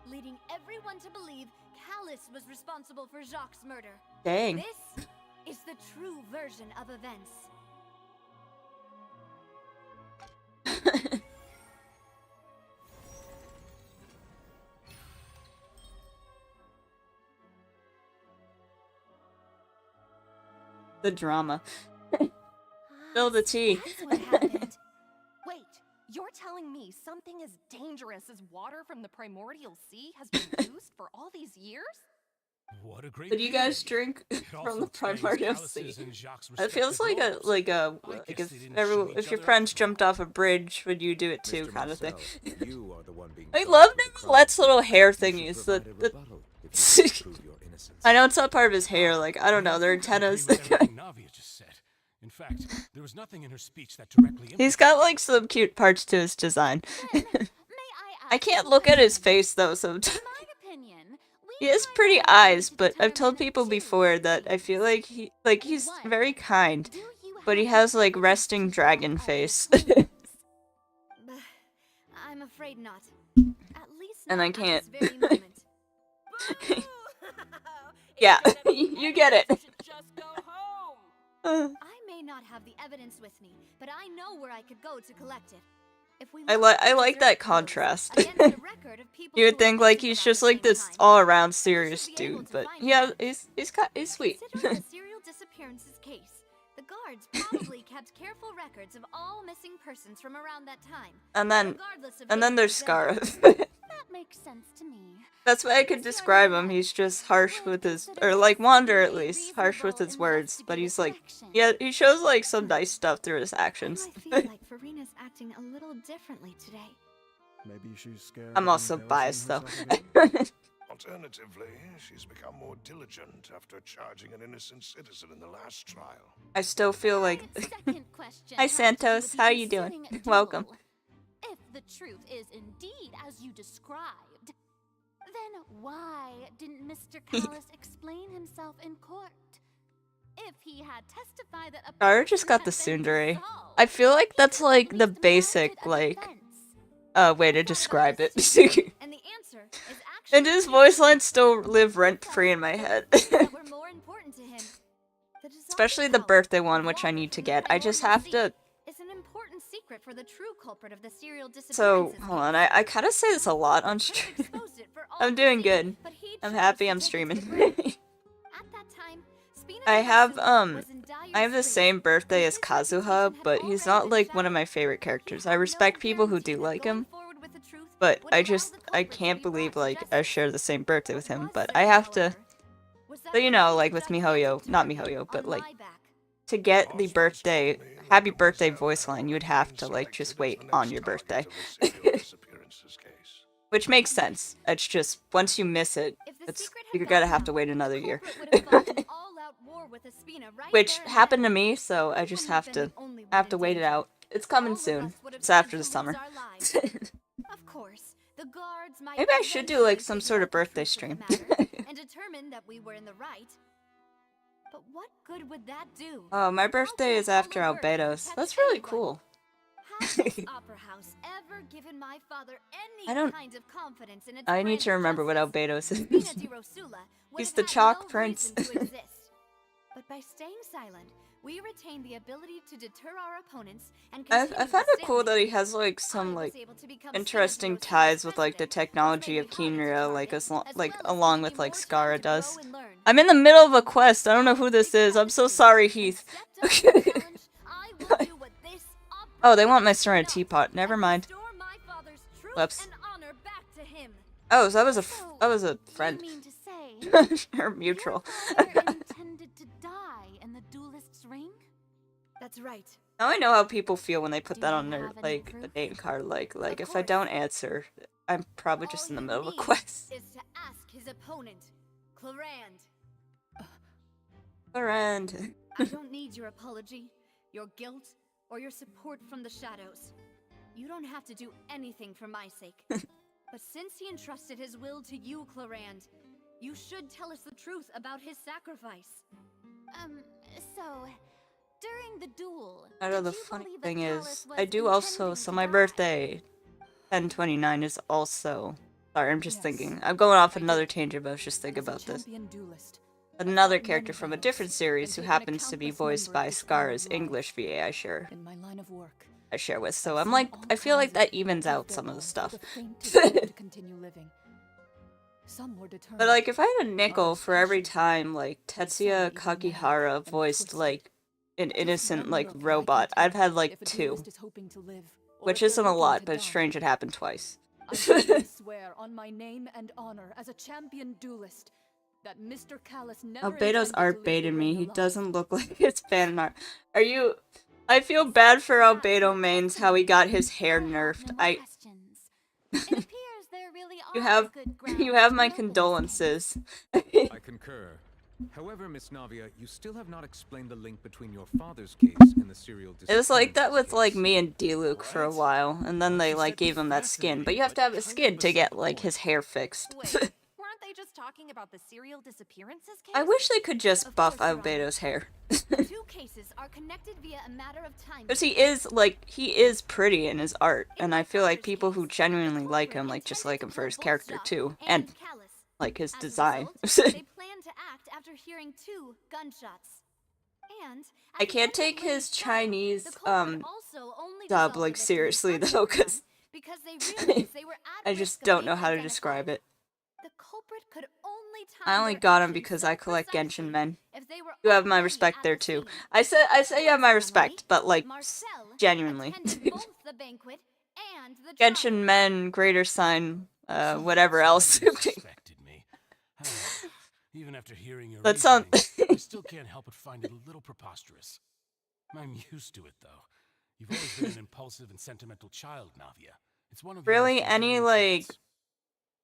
leading everyone to believe Callus was responsible for Jacques' murder. Dang. This is the true version of events. The drama. Spill the tea. That's what happened. Wait, you're telling me something as dangerous as water from the primordial sea has been used for all these years? What a great Did you guys drink from the primordial sea? It feels like if your friends jumped off a bridge, would you do it too, kind of thing. I love Neverlette's little hair thingies. I know it's not part of his hair. Like I don't know, their antennas. In fact, there was nothing in her speech that directly. He's got like some cute parts to his design. I can't look at his face though sometimes. He has pretty eyes, but I've told people before that I feel like he's very kind, but he has like resting dragon face. I'm afraid not. At least And not I at can't. this very moment. Yeah, you get it. Just go home. I may may not have the evidence with me, but I know where I could go to collect it. If we I look at the like desert that codes contrast. against the record of people You would who were think like ancient he's around just the like same this time, all around we serious should be able dude, to but find yeah, him. he's sweet. Considering the serial disappearances case, the guards probably kept careful records of all missing persons from around that time. And then regardless of there's age or gender. Scarif. That makes sense to me. That's why I could describe him. He's just harsh with his, or like Wander at least, harsh with his words. But he's like, yeah, he shows like some nice stuff through his actions. I feel like Farina's acting a little differently today. Maybe she's scared. I'm of also biased though. embarrassing herself Alternatively, she's become more diligent after charging an innocent citizen in the last trial. I still feel like. Second question Hi has to do Santos, with how the you doing? ensuing Welcome. duel. If the truth is indeed as you described, then why didn't Mr. Callis explain himself in court? If he had testified that a Gara just got the tsundere. I feel like that's like the basic like way to describe it. And the answer is And his voice lines still live rent free in my head. that were more important to him. The dissolved Especially the power birthday one, of which I water need to from get. the I just primordial have to. sea is an important secret for the true culprit of the serial So disappearances hold on, case. I kind of say this a lot on Could have stream. exposed it for all I'm to doing see, good. but he I'm chose happy to I'm take it to streaming. the grave. At that time, Spina I have Dirosula was in dire I have the straits, same birthday and as his reputation Kazuha, had but he's already not been like one of shattered. my favorite He characters. had I no respect people who guarantee do that like going him, forward with the truth but would I allow just the I culprits to can't be believe brought to like I justice. share the same birthday with What him. was But I certain, have to, however, was that so you the know, fate like of with that MiHoYo, guilty not target MiHoYo, but on like my back. to get the Boss birthday, told me that happy you birthday yourself voice have line, you would already have been to like just selected wait as the on next your target birthday. of the serial disappearances case. Which makes sense. It's just once you miss it, If the it's secret had you're gonna gotten have out, to wait the another year. culprit would have fought an all-out war with Espina right Which there and happened to then. me, so I He just wouldn't have been to the only I one have to in wait it danger. out. It's coming All of soon. us would have It's stood after the to lose summer. our lives. Of course, the guards might Maybe I should do like some eventually sort figure of out the birthday truth stream. of the matter and determine that we were in the right. But what good would that do? Oh, my birthday How is can all after the work Albedo's. catch That's really anyone? cool. Has this opera house ever given my father any I don't- kind of confidence in its I need brand to of remember what justice? Albedo's Spina is. di Rosula would He's have the had chalk no prince. reason to exist. But by staying silent, we retain the ability to deter our opponents and I continue found the it cool that he stalemate. has like I some was like able to become Spina interesting di Rosula's ties with like the president, which technology made of me harder to Kinria, like target, as as like well as along gave with me like more time Skara to grow does. and learn. I'm in the middle of a quest. I don't know who this is. I'm so sorry, Heath. Stepped up to the challenge. I will do what this Oh, they want my opera Serena does teapot. Never and mind. restore my father's truth Whoops. and honor back to him. Oh, so So, that was a you friend. mean to say Or mutual. your father intended to die in the duelist's ring? That's right. Now I know how people feel when they put Do that you on their have any like a proof? name card. Like Of if I course. don't answer, I'm probably just in the middle of a quest. Is to ask his opponent, Clarand. Friend. I don't need your apology, your guilt, or your support from the shadows. You don't have to do anything for my sake. But since he entrusted his will to you, Clarand, you should tell us the truth about his sacrifice. So, during the duel, I know did the you funny believe that thing Callus is, was I do also. intending So to my die? birthday, 10/29, is also. Sorry, I'm just Yes. thinking. I'm going off I another did. thank but I was just thinking As a about this. champion duelist, Another fought character many from a battles different series and who taken a happens to be countless voiced number by of Scar's dishonored English lives. VA. I share. in my line of work, I share with. So I've I'm seen like, all I feel like kinds that evens give out their some of the all stuff. for the faintest will to continue living. Some were determined. But like, if I had a nickel others for every patient, time like and Tetsuya some even mad Kakihara and voiced twisted. like an Just innocent one like look and I can robot, I've tell had like if a 2, duelist is hoping to live, or which if they're isn't a looking lot, to but it's die. strange it happened twice. I solemnly swear on my name and honor as a champion duelist that Mr. Callus never Albedo's intended art to leave baited the me. ring He alive. doesn't look like his fan art. Are you? I feel bad for Albedo mains how he got his hair nerfed. No more questions. It appears there really You are have good you grounds have to my reopen this case. condolences. I concur. However, Miss Navia, you still have not explained the link between your father's case and the serial It was like that with disappearances like case. me and D-Luke for a Right. while, and then What they you like said gave was him that skin. But you have to have a fascinating, skin but to kind of get beside like the his hair fixed. Wait, weren't they just talking about the serial disappearances case? I wish they could just Of buff course, Your Honor. Albedo's hair. The two cases are connected via a matter of time. Because he is pretty in his art, and I feel like people who genuinely like him, like, just like him for his character too, and like his As a design. result, they plan to act after hearing 2 gunshots. And I can't take his Chinese dub like seriously though, because they realized they were at I risk just of don't being know how to identified. describe it. The culprit could only I time only their got him actions because so I collect precisely Genshin men. if they were You have my already respect at there the too. scene. I say you have my respect, but like Marcel genuinely. attended both the banquet and the Genshin trial. men, greater sign, whatever else. Even after hearing your That sounds. I still can't help but find it a little preposterous. I'm used to it, though. You've always been an impulsive and sentimental child, Navia. It's one of your Really, most any endearing like traits.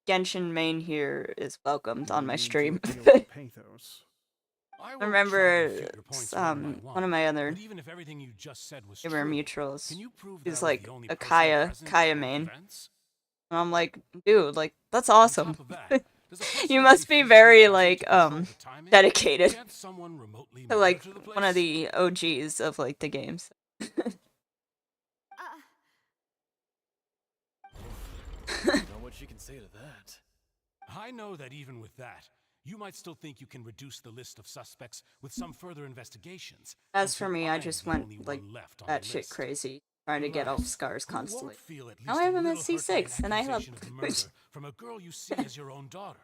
Genshin main here is welcomed on my Need to stream. appeal to pathos. I I won't try to remember refute your points more than I want, one of my other but even if everything you just said was gamer true, mutuals can you prove is that I was like the only a person Kaya present at both main. events? And I'm like, dude, like that's On awesome. top of that, does a person You have to must be physically very present like to control the timing? dedicated Can't someone remotely to like monitor the one of place? the OGs of like the games. Know what you can say to that? I know that even with that, you might still think you can reduce the list of suspects with some further investigations. As for until me, I I'm just the went only like one left on that the shit list. crazy, trying to get all Alas, scars who won't constantly. feel at Now least I have a him at little hurt by an C6, and I have. accusation of murder from a girl you see as your own daughter?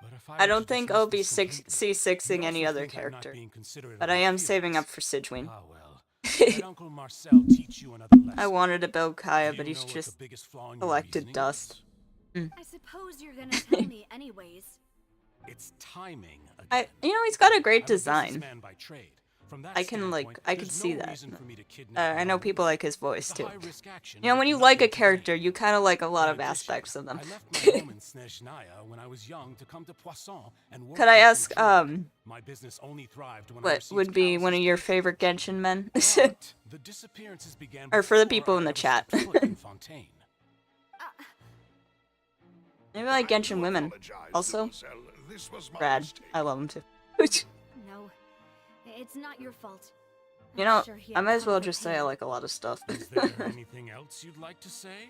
But if I were don't to think dismiss I'll be this completely, C6ing you'd any also other think I'm not character, being considerate of but I your am saving up feelings. for Sidwin. Ah well, let Uncle Marcel teach you another lesson. I wanted to build Kaya, Do but you he's know what just the biggest flaw in your collected reasoning dust. is? I suppose you're gonna tell me anyways. It's timing again. He's got a great I'm a design. businessman by trade. From that I can standpoint, I can there's see no that. reason for me to kidnap I my know own people woman. like his voice It's a too. high-risk action You know, when with you like a nothing to gain. character, you kind of like a lot In of addition, aspects of them. I left my home in Snezhnaya when I was young to come to Poisson and work Could I in ask, trade. My business only thrived when I what received would be one of Callus's your patronage. favorite Genshin men? But the disappearances began Or for the before people I in the ever chat. stepped foot in Fontaine. Maybe like Genshin women. Also, This was my rad. mistake. I love them too. No, it's not your fault. You I'm know, sure he I had might as well comfort just say pain. I like a lot of stuff. Is there anything else you'd like to say?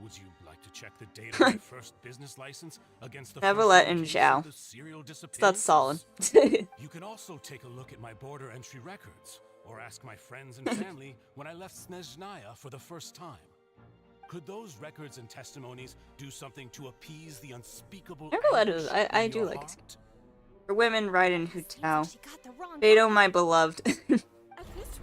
Would you like to check the date of my first business license against the Never first let one in case Zhao. of the serial That's solid. disappearances? You can also take a look at my border entry records, or ask my friends and family when I left Snezhnaya for the first time. Could those records and testimonies do something to appease the unspeakable Never let anguish it. I in do your like heart? For women, Raiden Hutao. Beto, my beloved.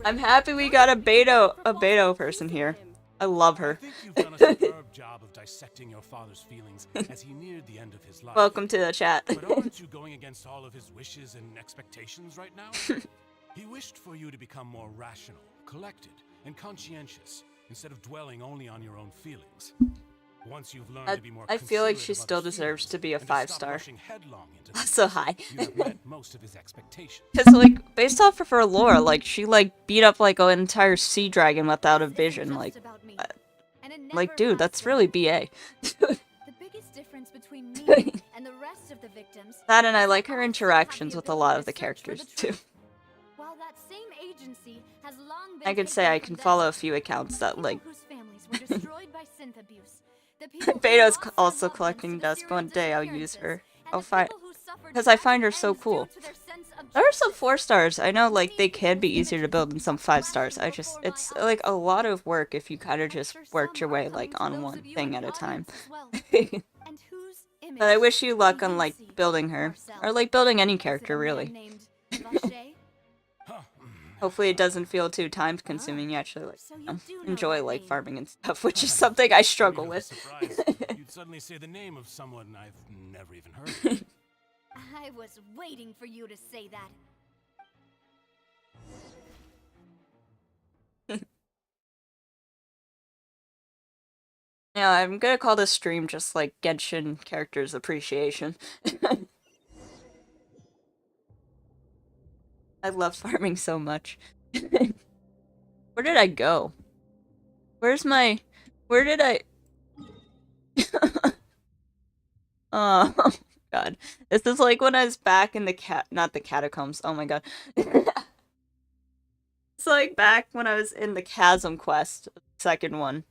I'm happy we got a Beto person here. I love her. I think you've done a superb job of dissecting your father's feelings as he neared the end of his life. Welcome to the chat. But aren't you going against all of his wishes and expectations right now? He wished for you to become more rational, collected, and conscientious, instead of dwelling only on your own feelings. Once you've learned to be more I feel like considerate she of still others' deserves feelings to be a and to stop 5-star. rushing headlong into So things, high. you have met most of his expectations. Because, like, based off of her lore, like, she, like, beat up, like, an entire sea dragon without a vision, like, dude, that's really BA. The biggest difference between me and the rest of the victims. That and I like her interactions with a lot of the characters, too. While that same agency has long been I could say I can follow a few accounts that, like... whose families were destroyed by synth abuse. The people who Beto's lost their also loved collecting ones to dust. serial One day I'll use her. disappearances, I'll and the find... people who suffered Because I find her tragic so ends cool. due to their sense of There are some 4-stars. I know, like, they can be easier to build than some 5-stars. It's, like, a lot of work if you kind of just worked your way, like, on one thing at a time. And whose image But I wish you luck do on, you like, see, building her. Marcel? Or, like, building any Is it a character, man really. named Vacher? Hopefully it doesn't feel too time-consuming. You actually, like, So you you know, do know enjoy, that like, name. farming and stuff, which is something I struggle Queen of a with. surprise. You'd suddenly say the name of someone I've never even heard of. I was waiting for you to say that. Yeah, I'm gonna call this stream just, like, Genshin Characters Appreciation. I love farming so much. Where did I go? Where's my... Where did I... Oh, God. This is like when I was back in the not the catacombs. Oh my God. It's like back when I was in the Chasm quest, second one.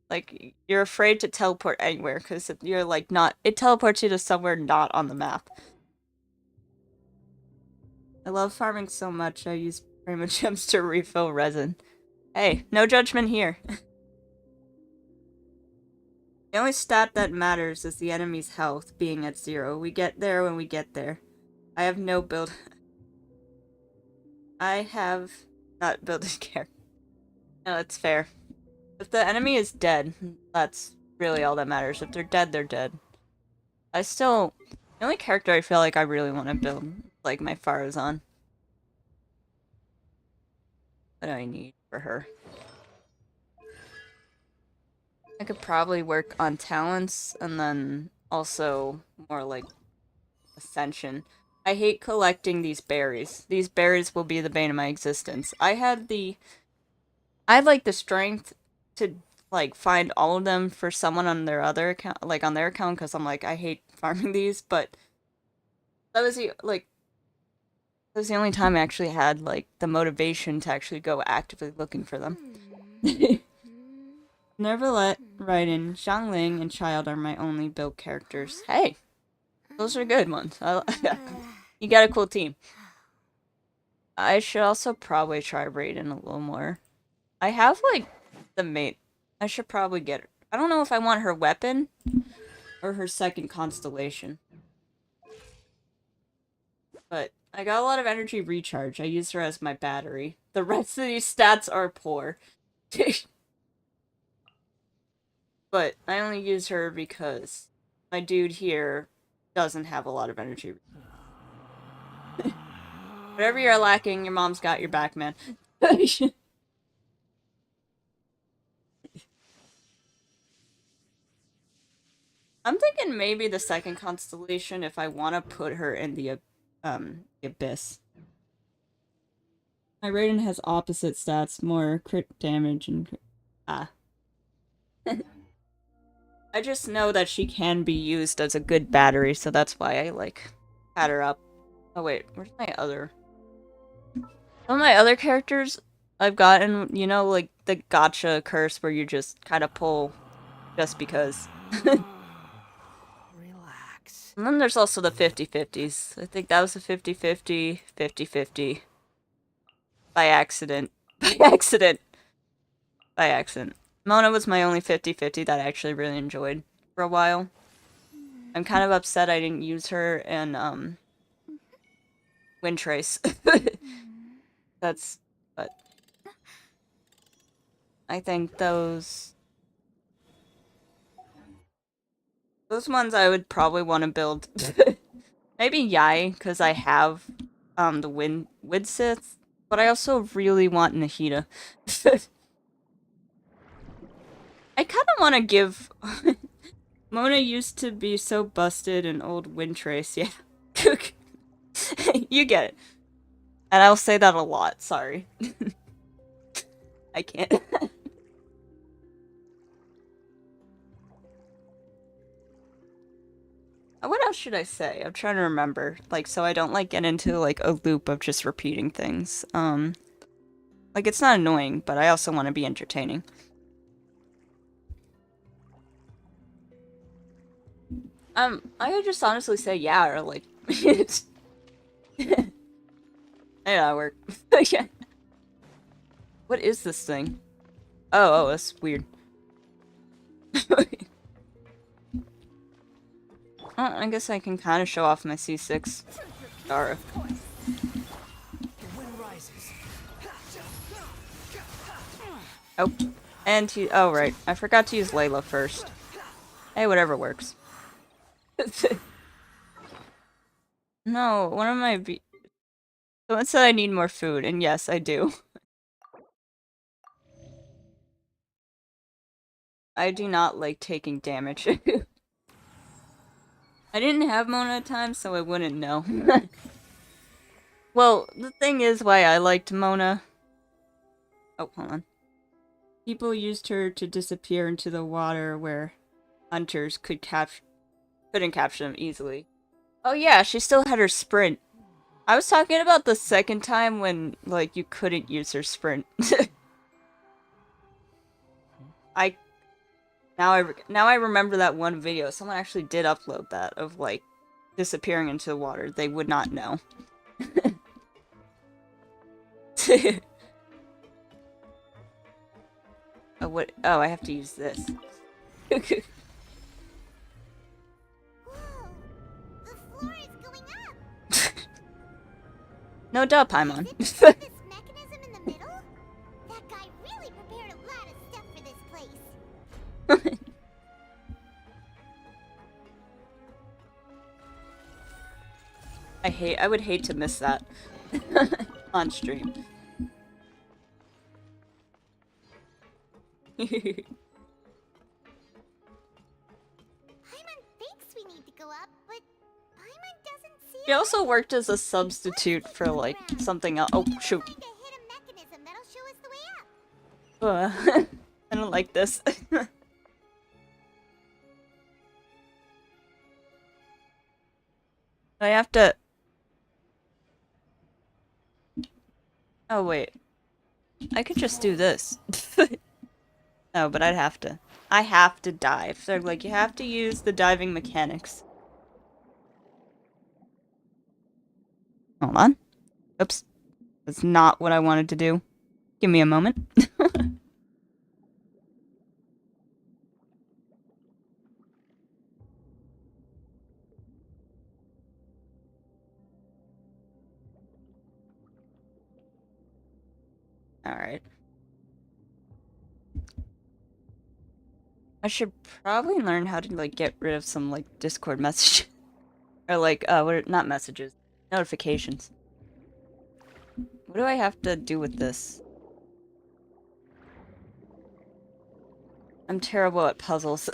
Like, you're afraid to teleport anywhere because you're like not... It teleports you to somewhere not on the map. I love farming so much I use Prima Gems to refill resin. Hey, no judgment here. The only stat that matters is the enemy's health being at 0. We get there when we get there. I have no build... I have not built a character. No, that's fair. If the enemy is dead, that's really all that matters. If they're dead, they're dead. I still... The only character I feel like I really want to build, like my Faruzan. What do I need for her? I could probably work on talents, and then also more like ascension. I hate collecting these berries. These berries will be the bane of my existence. I had like the strength to like find all of them for someone on their other account, like on their account, because I'm like, I hate farming these, but that was the only time I actually had like the motivation to actually go actively looking for them. Neverlet, Raiden, Xiangling, and Child are my only built characters. Hey! Those are good ones. You got a cool team. I should also probably try Raiden a little more. I have, like, the mate. I should probably get her. I don't know if I want her weapon or her second constellation. But I got a lot of energy recharge. I use her as my battery. The rest of these stats are poor. But I only use her because my dude here doesn't have a lot of energy. Whatever you're lacking, your mom's got your back, man. I'm thinking maybe the second constellation if I want to put her in the abyss. My Raiden has opposite stats, more crit damage and I just know that she can be used as a good battery, so that's why I, like, had her up. Oh wait, where's my other... Some of my other characters I've gotten, you know, like, the gotcha curse where you just kind of pull just because. Relax. And then there's also the 50-50s. I think that was a 50-50, 50-50. By accident. By accident. By accident. Mona was my only 50-50 that I actually really enjoyed for a while. I'm kind of upset I didn't use her in, Wind Trace. That's... but... I think those ones I would probably want to build. Maybe Yai, because I have, the Wind Sith. But I also really want Nahida. I kind of want to give... Mona used to be so busted in old Wind Trace, yeah. You get it. And I'll say that a lot, sorry. I can't. What else should I say? I'm trying to remember. Like, so I don't, like, get into, like, a loop of just repeating things. Like, it's not annoying, but I also want to be entertaining. I would just honestly say yeah, or like, it's... Yeah, work. Yeah. What is this thing? Oh, that's weird. Well, I guess I can kind of show off my C6. Dara. Oh, and oh right, I forgot to use Layla first. Hey, whatever works. No, one of my someone said I need more food, and yes, I do. I do not like taking damage. I didn't have Mona at times, so I wouldn't know. Well, the thing is why I liked Mona... Oh, hold on. People used her to disappear into the water where hunters couldn't capture them easily. Oh yeah, she still had her sprint. I was talking about the second time when, like, you couldn't use her sprint. Now I remember that one video. Someone actually did upload that of, like, disappearing into the water. They would not know. Oh, what? Oh, I have to use this. Whoa! The floor is going up! No duh, Paimon. Is it this mechanism in the middle? That guy really prepared a lot of stuff for this place. I would hate to miss that on stream. Paimon thinks we need to go up, but Paimon doesn't see He also worked as a substitute for like something else. Oh shoot. Find a hidden mechanism that'll show us the way up. I don't like this. I have to. Oh wait. I could just do this. No, but I'd have to. I have to dive. They're like, you have to use the diving mechanics. Hold on. Oops. That's not what I wanted to do. Give me a moment. Alright. I should probably learn how to, like, get rid of some, like, Discord messages. Or, like, what are, not messages. Notifications. What do I have to do with this? I'm terrible at puzzles.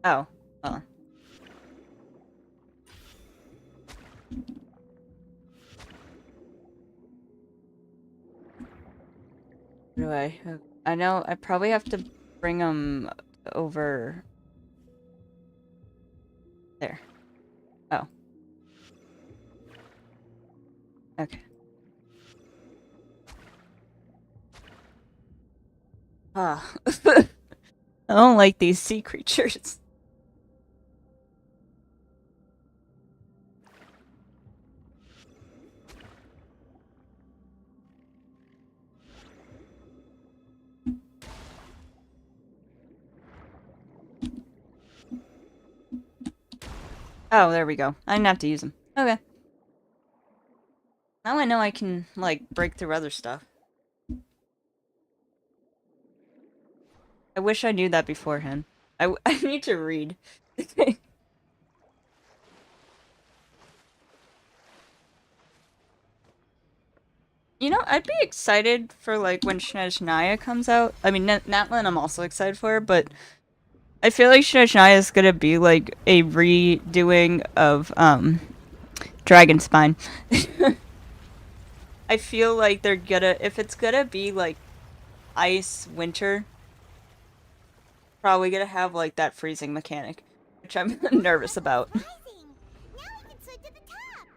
Oh. Oh. Do I know I probably have to bring them over there. Oh. Okay. Ah. I don't like these sea creatures. Oh, there we go. I didn't have to use them. Okay. Now I know I can, like, break through other stuff. I wish I knew that beforehand. I need to read. You know, I'd be excited for, like, when Shania comes out. I mean, Natlin I'm also excited for, but I feel like Shania is gonna be, like, a redoing of, Dragon Spine. I feel like they're gonna, if it's gonna be, like, ice winter, probably gonna have, like, that freezing mechanic, which I'm nervous about. Now we can swim to the top.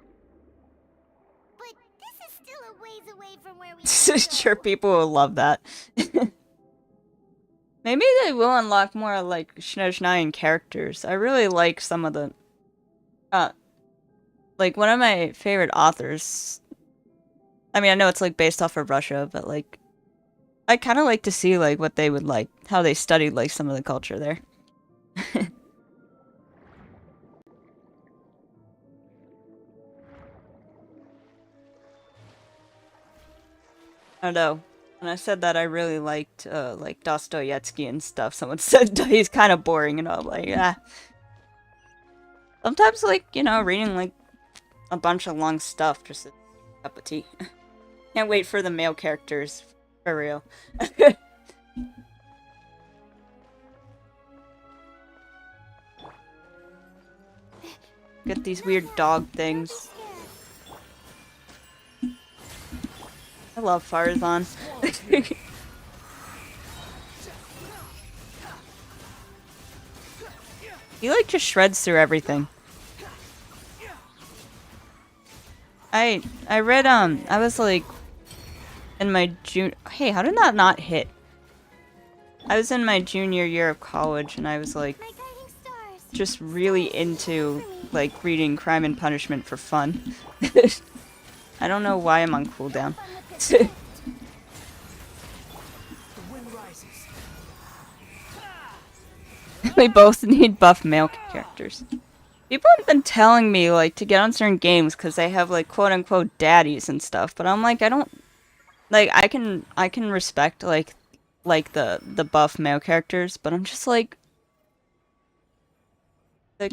But this is still a ways away from where we Sure, people will love that. Maybe they will unlock more, like, Shinian characters. I really like some of the... like, one of my favorite authors... I mean, I know it's, like, based off of Russia, but, like... I kind of like to see, like, what they would like... How they studied, like, some of the culture there. I don't know. When I said that I really liked, like, Dostoevsky and stuff, someone said he's kind of boring, and I'm like, ah. Sometimes, like, you know, reading, like, a bunch of long stuff, just a cup of tea. Can't wait for the male characters, for real. Get these weird dog things. I love Farazan. He like just shreds through everything. I read I was like in my hey, how did that not hit? I was in my junior year of college and I was like just really into like reading Crime and Punishment for fun. I don't know why I'm on cooldown. We both need buff male characters. People have been telling me like to get on certain games because they have like quote unquote daddies and stuff, but I'm like I don't like I can respect like the buff male characters, but I'm just like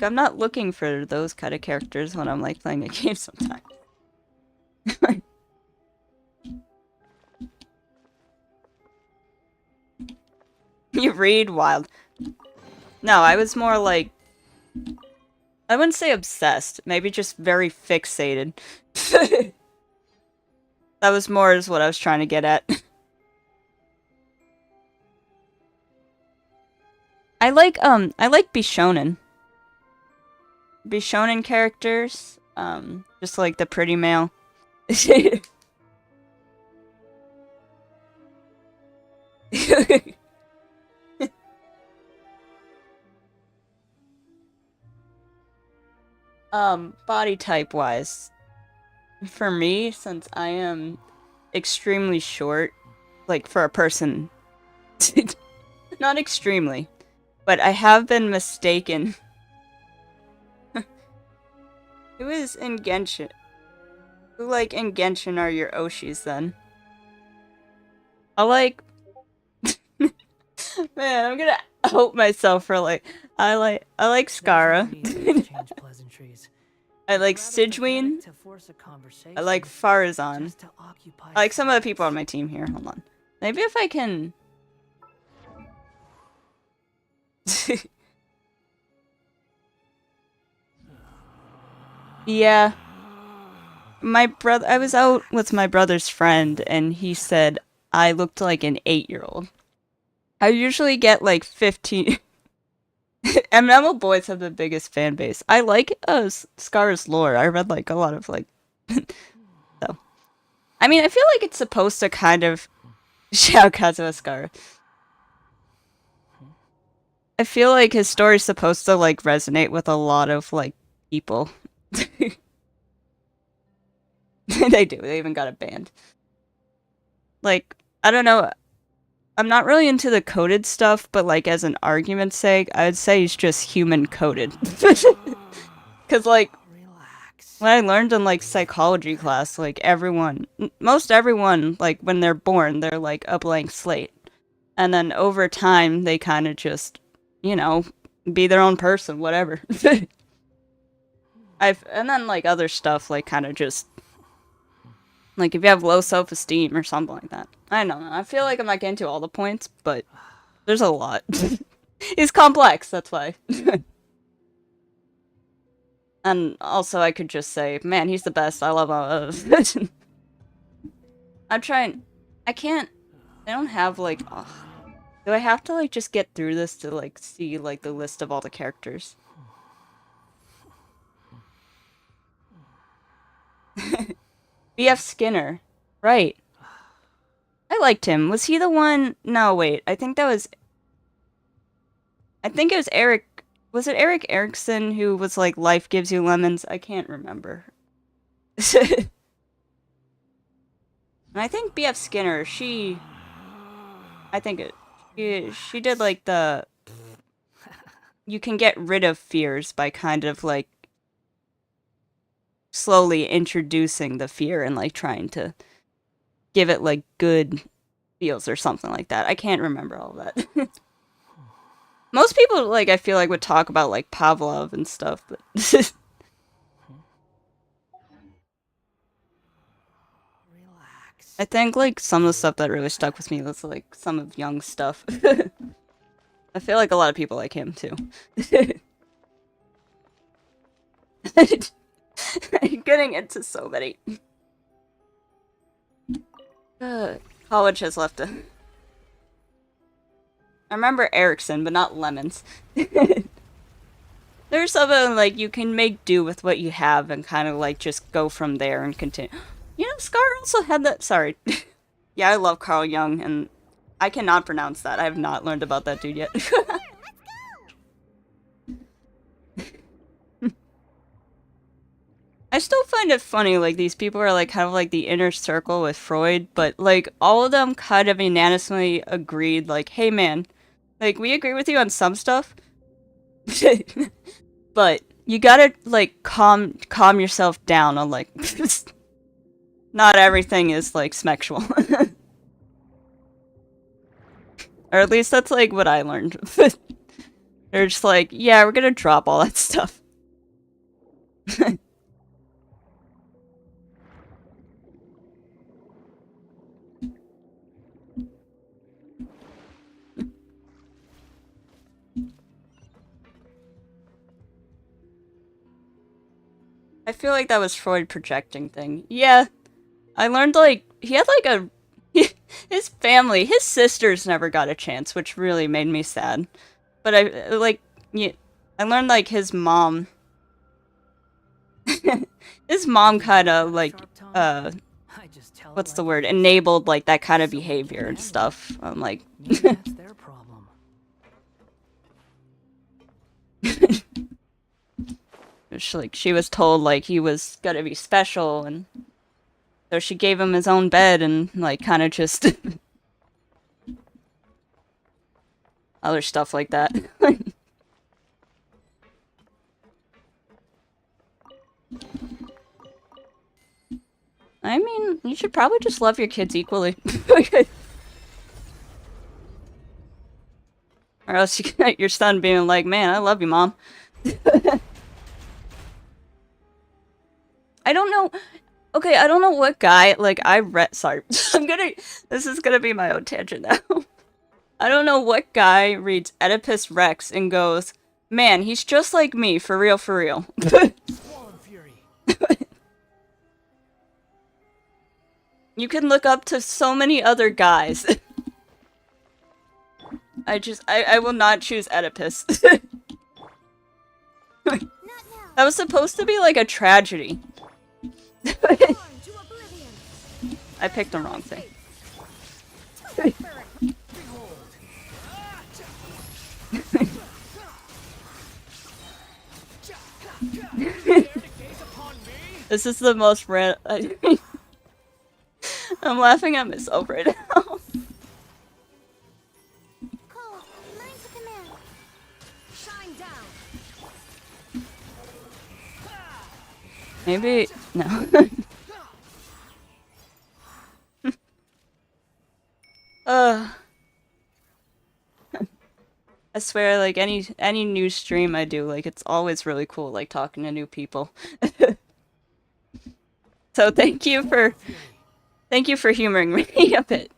I'm not looking for those kind of characters when I'm like playing a game sometimes. You read wild. No, I was more like I wouldn't say obsessed, maybe just very fixated. That was more is what I was trying to get at. I like Bishonen. Bishonen characters, just like the pretty male. Body type wise, for me, since I am extremely short, like for a person, not extremely, but I have been mistaken. Who is in Genshin? Who, like, in Genshin are your Oshis, then? I like... Man, I'm gonna out myself for, like... I like Skara. I like Sidgeween. I like Farazan. I like some of the people on my team here. Hold on. Maybe if I can... Yeah. I was out with my brother's friend, and he said I looked like an 8-year-old. I usually get like 15... MMO boys have the biggest fan base. I like Scar's lore. I read like a lot of like... So. I mean, I feel like it's supposed to kind of... Shout Kazuha Scar. I feel like his story's supposed to like resonate with a lot of like people. They do. They even got a band. Like, I don't know. I'm not really into the coded stuff, but like as an argument's sake, I would say he's just human coded. Because like, when I learned in like psychology class, like most everyone, like when they're born, they're like a blank slate. And then over time, they kind of just, you know, be their own person, whatever. And then like other stuff, like kind of just, like if you have low self-esteem or something like that. I don't know. I feel like I'm not getting to all the points, but there's a lot. He's complex, that's why. And also I could just say, man, he's the best. I love him. I'm trying. I don't have like, do I have to like just get through this to like see like the list of all the characters? BF Skinner. Right. I liked him. Was he the one? No, wait. I think it was Eric. Was it Eric Erickson who was like, life gives you lemons? I can't remember. And I think BF Skinner, she did like the, you can get rid of fears by kind of like slowly introducing the fear and like trying to give it like good feels or something like that. I can't remember all that. Most people like I feel like would talk about like Pavlov and stuff, but I think like some of the stuff that really stuck with me was like some of Young's stuff. I feel like a lot of people like him too. Getting into so many. College has left a... I remember Erickson, but not lemons. There's something like you can make do with what you have and kind of like just go from there and continue. You know, Scar also had that... Sorry. Yeah, I love Carl Jung, and I cannot pronounce that. I have not learned about that dude yet. kind of funny, like, these people are, like, kind of like the inner circle with Freud, but, like, all of them kind of unanimously agreed, like, hey, man, like, we agree with you on some stuff, but you gotta, like, calm yourself down on, like, not everything is, like, sexual. Or at least that's, like, what I learned. They're just like, yeah, we're gonna drop all that stuff. I feel like that was Freud projecting thing. Yeah, I learned, like, he had, like, his family, his sisters never got a chance, which really made me sad. But I, like, yeah, I learned, like, his mom, his mom kind of, like, what's the word, enabled, like, that kind of behavior and stuff. I'm like, that's their problem. she was told, like, he was gonna be special, and so she gave him his own bed and, like, kind of just other stuff like that. I mean, you should probably just love your kids equally. Or else you get your son being like, man, I love you, Mom. I don't know. Okay, I don't know what guy, like, sorry. This is gonna be my own tangent now. I don't know what guy reads Oedipus Rex and goes, man, he's just like me, for real, for real. You can look up to so many other guys. I will not choose Oedipus. That was supposed to be like a tragedy. I picked the wrong thing. This is the most I'm laughing at myself right now. Maybe no. I swear, like, any new stream I do, like, it's always really cool, like, talking to new people. So thank you for humoring me a bit.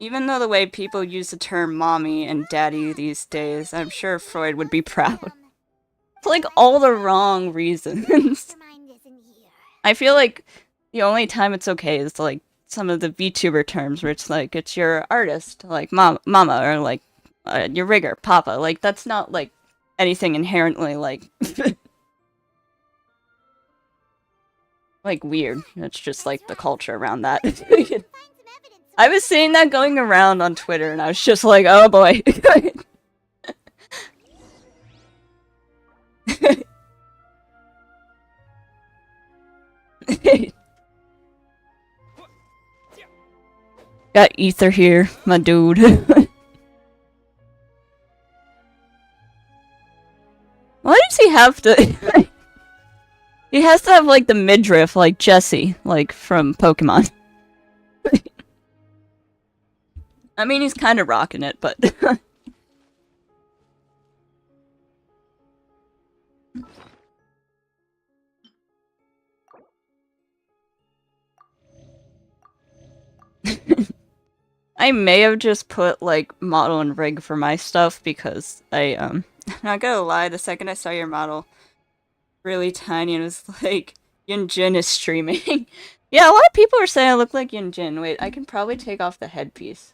Even though the way people use the term mommy and daddy these days, I'm sure Freud would be proud. For, like, all the wrong reasons. I feel like the only time it's okay is, like, some of the VTuber terms where it's like, it's your artist, like, mama, or, like, your rigger, papa. Like, that's not, like, anything inherently, like, like, weird. It's just, like, the culture around that. I was seeing that going around on Twitter, and I was just like, oh boy. Got Ether here, my dude. Why does he have to... He has to have, like, the midriff, like Jessie, like, from Pokemon. I mean, he's kind of rocking it, but... I may have just put, like, model and rig for my stuff because I'm not gonna lie, the second I saw your model really tiny and it was like, Yunjin is streaming. Yeah, a lot of people are saying I look like Yunjin. Wait, I can probably take off the headpiece.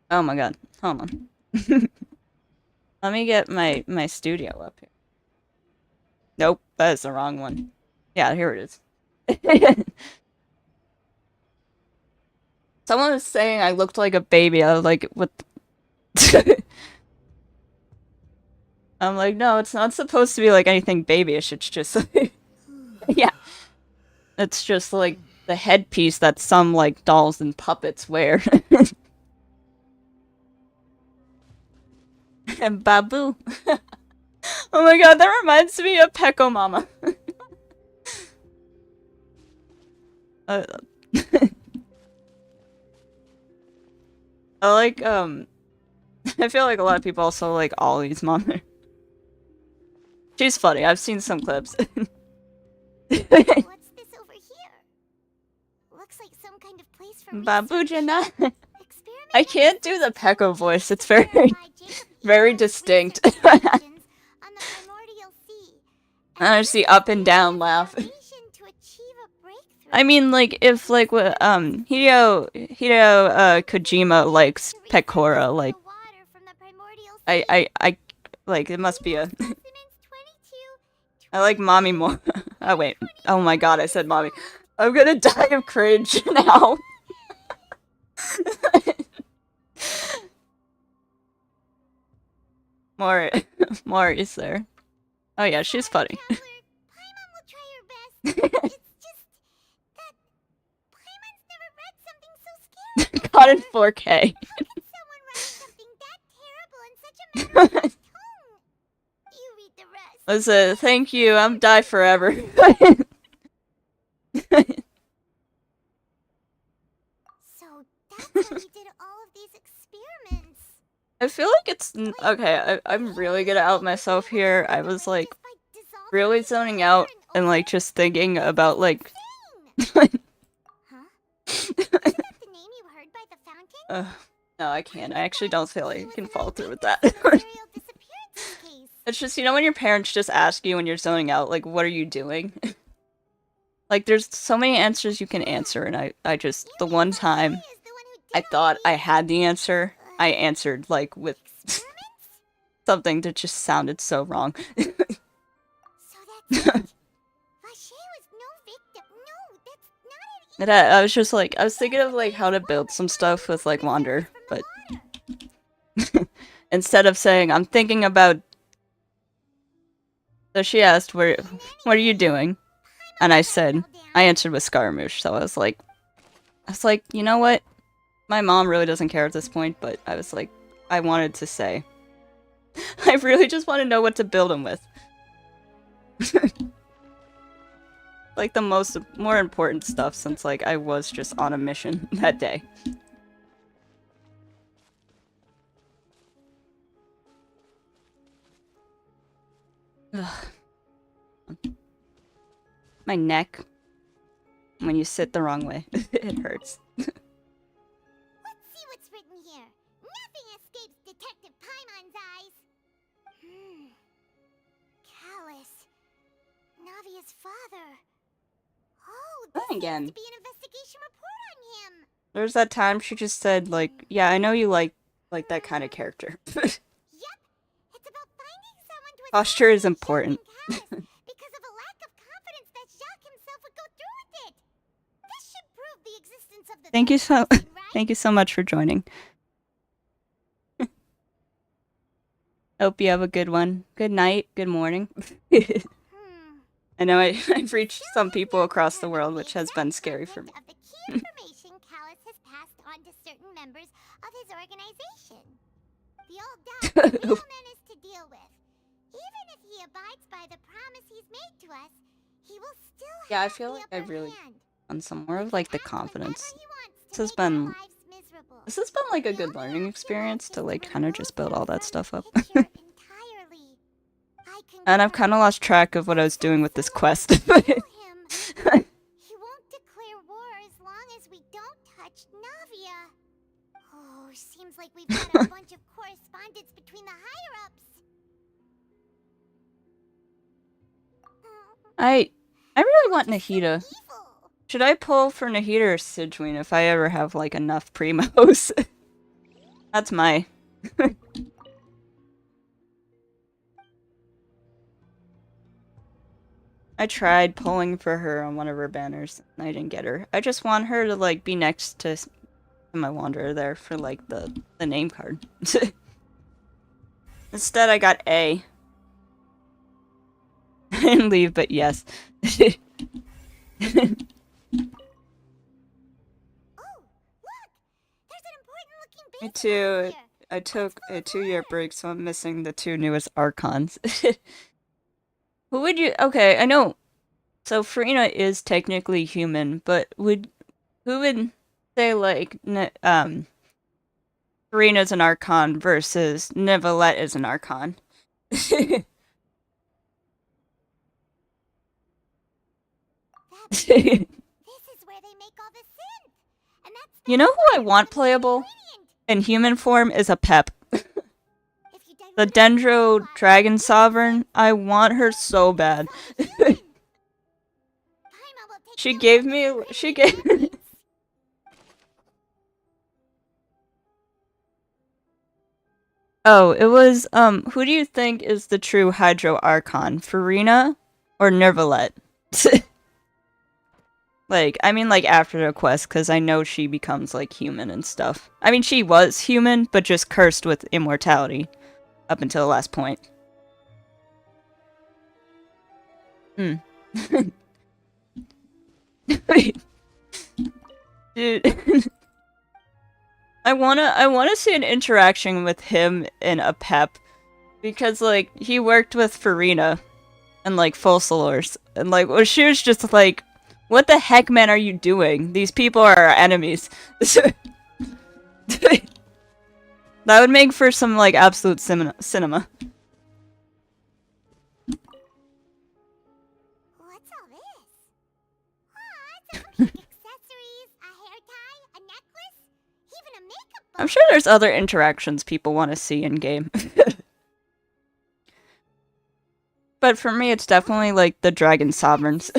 Oh my god, hold on. Let me get my studio up here. Nope, that is the wrong one. Yeah, here it is. Someone was saying I looked like a baby. I was like, what? I'm like, no, it's not supposed to be like anything babyish. It's just like, yeah. It's just like the headpiece that some like dolls and puppets wear. And Babu. Oh my god, that reminds me of Pecco Mama. uh, I like, I feel like a lot of people also like Ollie's mom. She's funny, I've seen some clips. What's this over here? Looks like some kind of place for Babu Jana. I can't do the Pecco voice, it's very, very distinct. I just see up and down laugh. I mean, like, if, like, Hideo Kojima likes Pecora, like, I, like, it must be a... I like mommy more. Oh, wait. Oh my god, I said mommy. I'm gonna die of cringe now. Mori is there. Oh yeah, she's funny. Caught in 4K. Listen, thank you. I'm die forever. So that's how you did all of these experiments. I feel like it's okay. I'm really gonna out myself here. I was like really zoning out and like just thinking about like. No, I can't. I actually don't feel like I can follow through with that. It's just, you know, when your parents just ask you when you're zoning out, like, what are you doing? Like, there's so many answers you can answer, and I just, the one time I thought I had the answer, I answered, like, with something that just sounded so wrong. And I was just like, I was thinking of, like, how to build some stuff with, like, Wander, but instead of saying, I'm thinking about... So she asked, what are you doing? And I said, I answered with Scaramouche, so I was like, you know what? My mom really doesn't care at this point, but I was like, I wanted to say. I really just want to know what to build him with. Like the more important stuff since like I was just on a mission that day. Ugh. My neck. When you sit the wrong way, it hurts. Let's see what's written here. Nothing escapes Detective Paimon's eyes. Callus. Navia's father. Oh, this Again. seems to be an investigation report on him. There's that time she just said, like, yeah, I know you like that kind of character. Yep. It's about finding someone to Posture is important. because of a lack of confidence that Jacques himself would go through with it. This should prove the existence of the Thank you so much for joining. Hope you have a good one. Good night, good morning. I know I've reached some people across the world, which has been scary for me. Of the key information Callus has passed on to certain members of his organization. The old dog is real menace to deal with. Even if he abides by the promise he's made to us, he will still Yeah, I have feel the like I upper really hand. on some more of like the confidence. He wants This to has make our been lives miserable. this has been like a good learning experience to like kind of just build all that stuff up. Picture entirely. I And I've concur. kind of lost track of what I was doing with this quest. Kill him. He won't declare war as long as we don't touch Navia. Oh, seems like we've got a bunch of correspondence between the higher-ups. I really want Nahida. Evil. Should I pull for Nahida or Sidgeween if I ever have like enough primos? That's my I tried pulling for her on one of her banners and I didn't get her. I just want her to like be next to my Wanderer there for like the name card. Instead, I got A. I didn't leave, but yes. Me too. I took a 2-year break, so I'm missing the 2 newest Archons. Who would you... Okay, I know. So Farina is technically human, but who would say, like, Farina's an Archon versus Neuvillette is an Archon? You know who I want playable? In human form is a Pep. The Dendro Dragon Sovereign. I want her so bad. She gave me... Oh, it was, who do you think is the true Hydro Archon? Farina or Neuvillette? Like, I mean, like, after the quest, because I know she becomes, like, human and stuff. I mean, she was human, but just cursed with immortality. Up until the last point. Hmm. Dude. I wanna see an interaction with him in a Pep. Because, like, he worked with Farina. And, like, Fossilors. And, like, well, she was just like... What the heck, man, are you doing? These people are our enemies. That would make for some, like, absolute cinema. What's all this? Aw, some cute accessories, a hair tie, a necklace, even a makeup book. I'm sure there's other interactions people want to see in-game. But for me, it's definitely, like, the Dragon Sovereigns.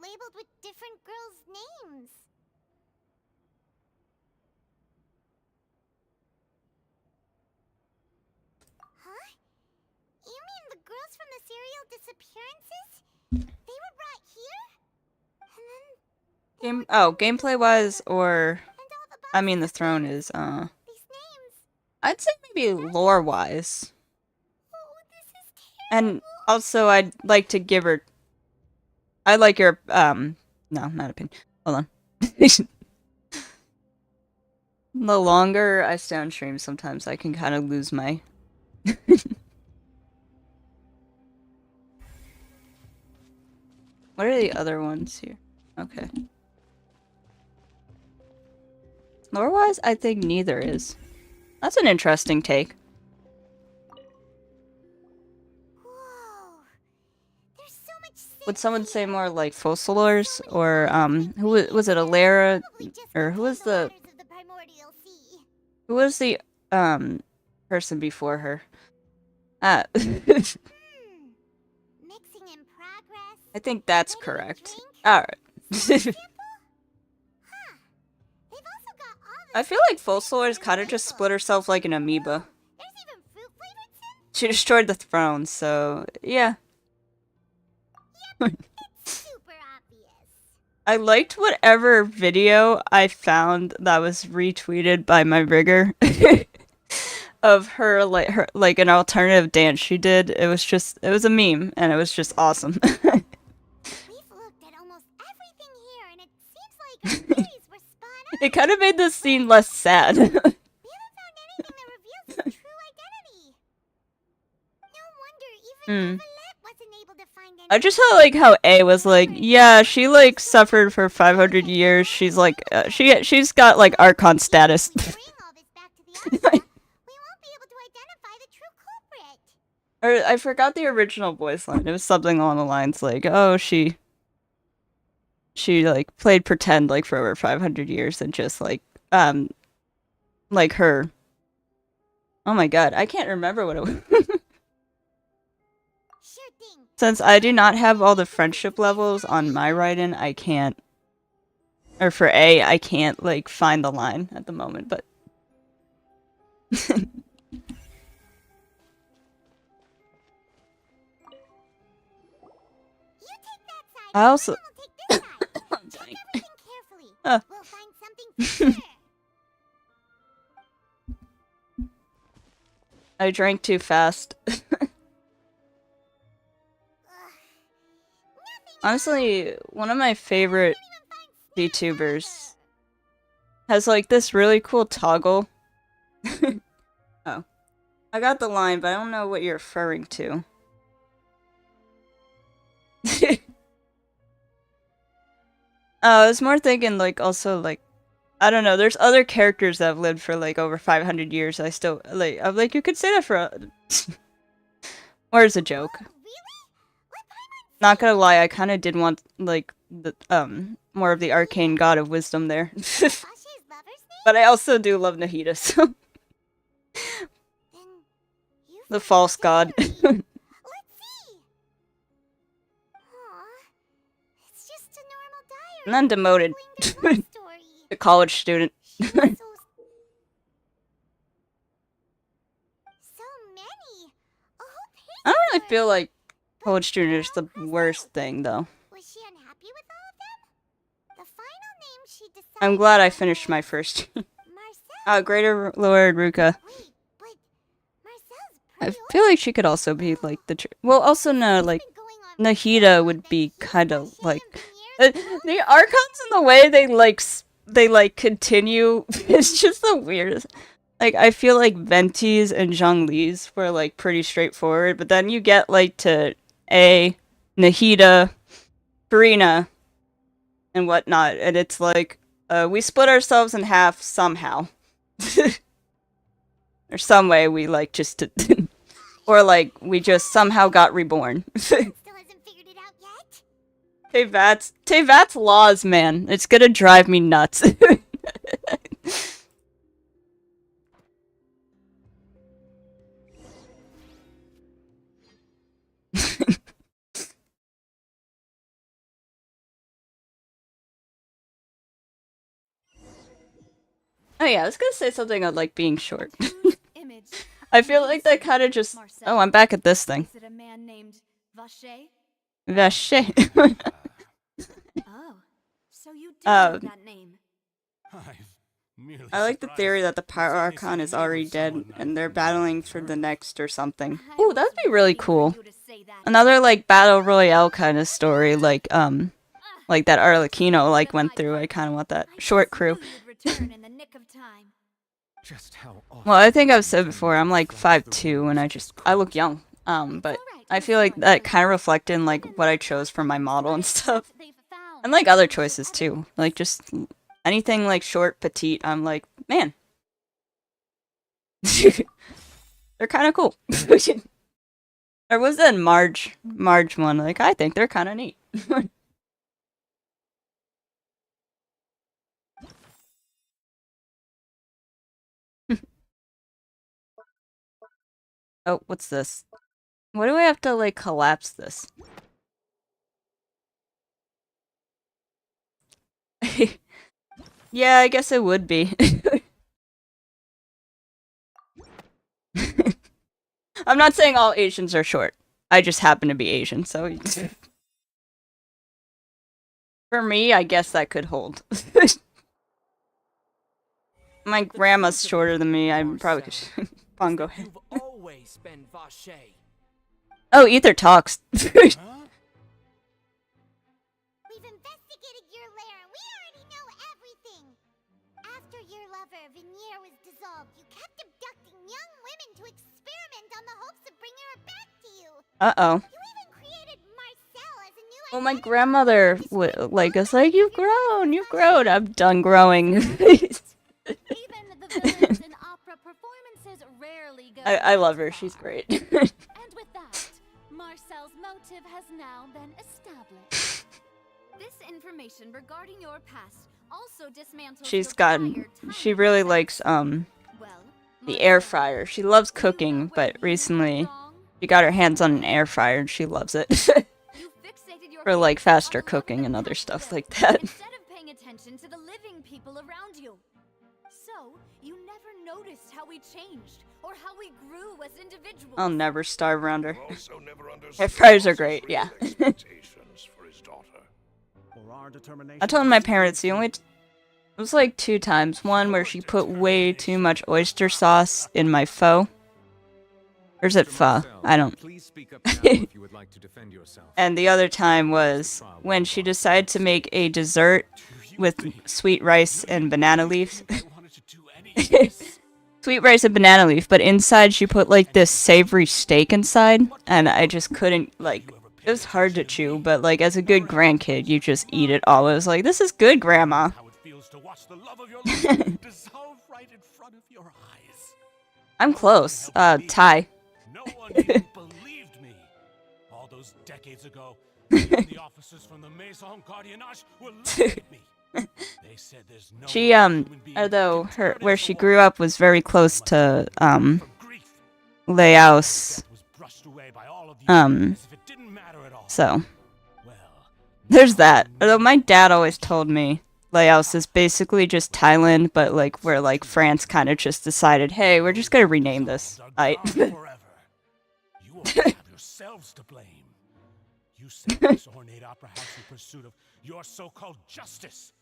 Labeled with different girls' names. Huh? You mean the girls from the serial disappearances? They were brought here? And then Gameplay-wise, or... I mean, the throne is, I'd say maybe lore-wise. And also, I'd like to give her... I like your, no, not opinion. Hold on. The longer I stay on stream, sometimes I can kind of lose my... What are the other ones here? Okay. Lore-wise, I think neither is. That's an interesting take. Would someone say more like Fossilors? Or, who was it, Alera? Or who was the... Who was the, person before her? I think that's correct. Alright. I feel like Fossilors kind of just split herself like an amoeba. She destroyed the throne, so, yeah. I liked whatever video I found that was retweeted by my rigger of her like an alternative dance she did. It was a meme and it was just awesome. we've looked at almost everything here and it seems like our theories were spot on. It kind of made the scene less sad. We haven't found anything that reveals his true identity. No wonder even Neuvillette wasn't able to find anything. I just like how A was like, yeah, she like suffered for 500 years. She's like, she's got like Archon status. Or I forgot the original voice line. It was something along the lines like, oh, she like played pretend like for over 500 years and just like her. Oh my god, I can't remember what it was. Since I do not have all the friendship levels on my write-in, I can't, or for A, I can't like find the line at the moment, but I also Huh. We'll find something for sure. I drank too fast. Honestly, one of my favorite VTubers has like this really cool toggle. Oh. I got the line, but I don't know what you're referring to. I was more thinking like also like I don't know, there's other characters that have lived for like over 500 years. I still like I'm like you could say that for or as a joke. Not gonna lie, I kind of did want like the more of the arcane god of wisdom there. But I also do love Nahida, so the false god. Let's see. Aw, it's just a normal diary. And then demoted. Story. A college student. So many. A whole page I don't really worth. feel like college student is the worst thing though. Was she unhappy with all of them? The final name she decided. I'm glad I finished my first. Marcel. Greater Lord Ruka. Wait, but Marcel's I pretty feel like she could also be like the well, also no, like Nahida would be kind of like the archons in the way they like continue. It's just the weirdest. Like I feel like Venti's and Zhongli's were like pretty straightforward, but then you get like to Nahida, Farina, and whatnot, and it's like we split ourselves in half somehow. Or some way we like just or like we just somehow got reborn. Still hasn't figured it out yet. Tevat's laws, man. It's gonna drive me nuts. Oh yeah, I was gonna say something on like being short. I feel like that kind of just. Oh, I'm back at this thing. Is it a man named Vache? Vache. Oh, so you do know that name. I like the theory that the Power Archon is already dead and they're battling for the next or something. Ooh, that'd be really cool. Another like battle royale kind of story, like that Arlecchino like went through. I kind of want that short crew. Just how Well, I think I've said before, I'm like 5'2", and I look young. But I feel like that kind of reflected in like what I chose for my model and stuff, and like other choices too. Like just anything like short, petite. I'm like, man, they're kind of cool. Or was that Marge one? Like I think they're kind of neat. Oh, what's this? Why do I have to, like, collapse this? Yeah, I guess it would be. I'm not saying all Asians are short. I just happen to be Asian, so... For me, I guess that could hold. My grandma's shorter than me, I'm probably... Bongo head. Always been Vache. Oh, Ether talks. We've investigated your lair and we already know everything. After your lover, Veneer, was dissolved, you kept abducting young women to experiment on the hopes of bringing her back to you. Uh-oh. You even created Marcel as a new Well, my grandmother like was like, you've grown. I'm done growing. Even the villains in opera performances rarely go I love her. that She's far. great. And with that, Marcel's motive has now been established. This information regarding your past also dismantles She's your gotten. prior She time really effects. likes Well, the air Marcel, fryer. She loves you know cooking, where but you recently went wrong? she got her hands on an air fryer and she loves it. You fixated your For like focus on faster the look cooking and that other passed stuff away, like that. instead of paying attention to the living people around you. So, you never noticed how we changed or how we grew as individuals. I'll never starve around her. Also never understood Air fryers are Ross's great, real yeah. expectations for his daughter. For our determination I told to my see parents the things only was like 2 times. One where she put way too much oyster sauce in my pho. Or is it pho? I don't. And the other time was when she decided to make a dessert with sweet rice and banana leaves. Sweet rice and banana leaf, but inside she put like this savory steak inside, and I just couldn't, like, it was hard to chew, but like as a good grandkid, you just eat it all. I was like, this is good, Grandma. I'm close. Ty. No one even believed me. All those decades ago, the officers from the Maison Gardiennage were looking at me. They said there's no She although where she grew up was very close to Laos. So there's that. Although my dad always told me Laos is basically just Thailand, but like where like France kind of just decided, hey, we're just gonna rename this. You will have yourselves to blame. You set this ornate opera house in pursuit of your so-called justice.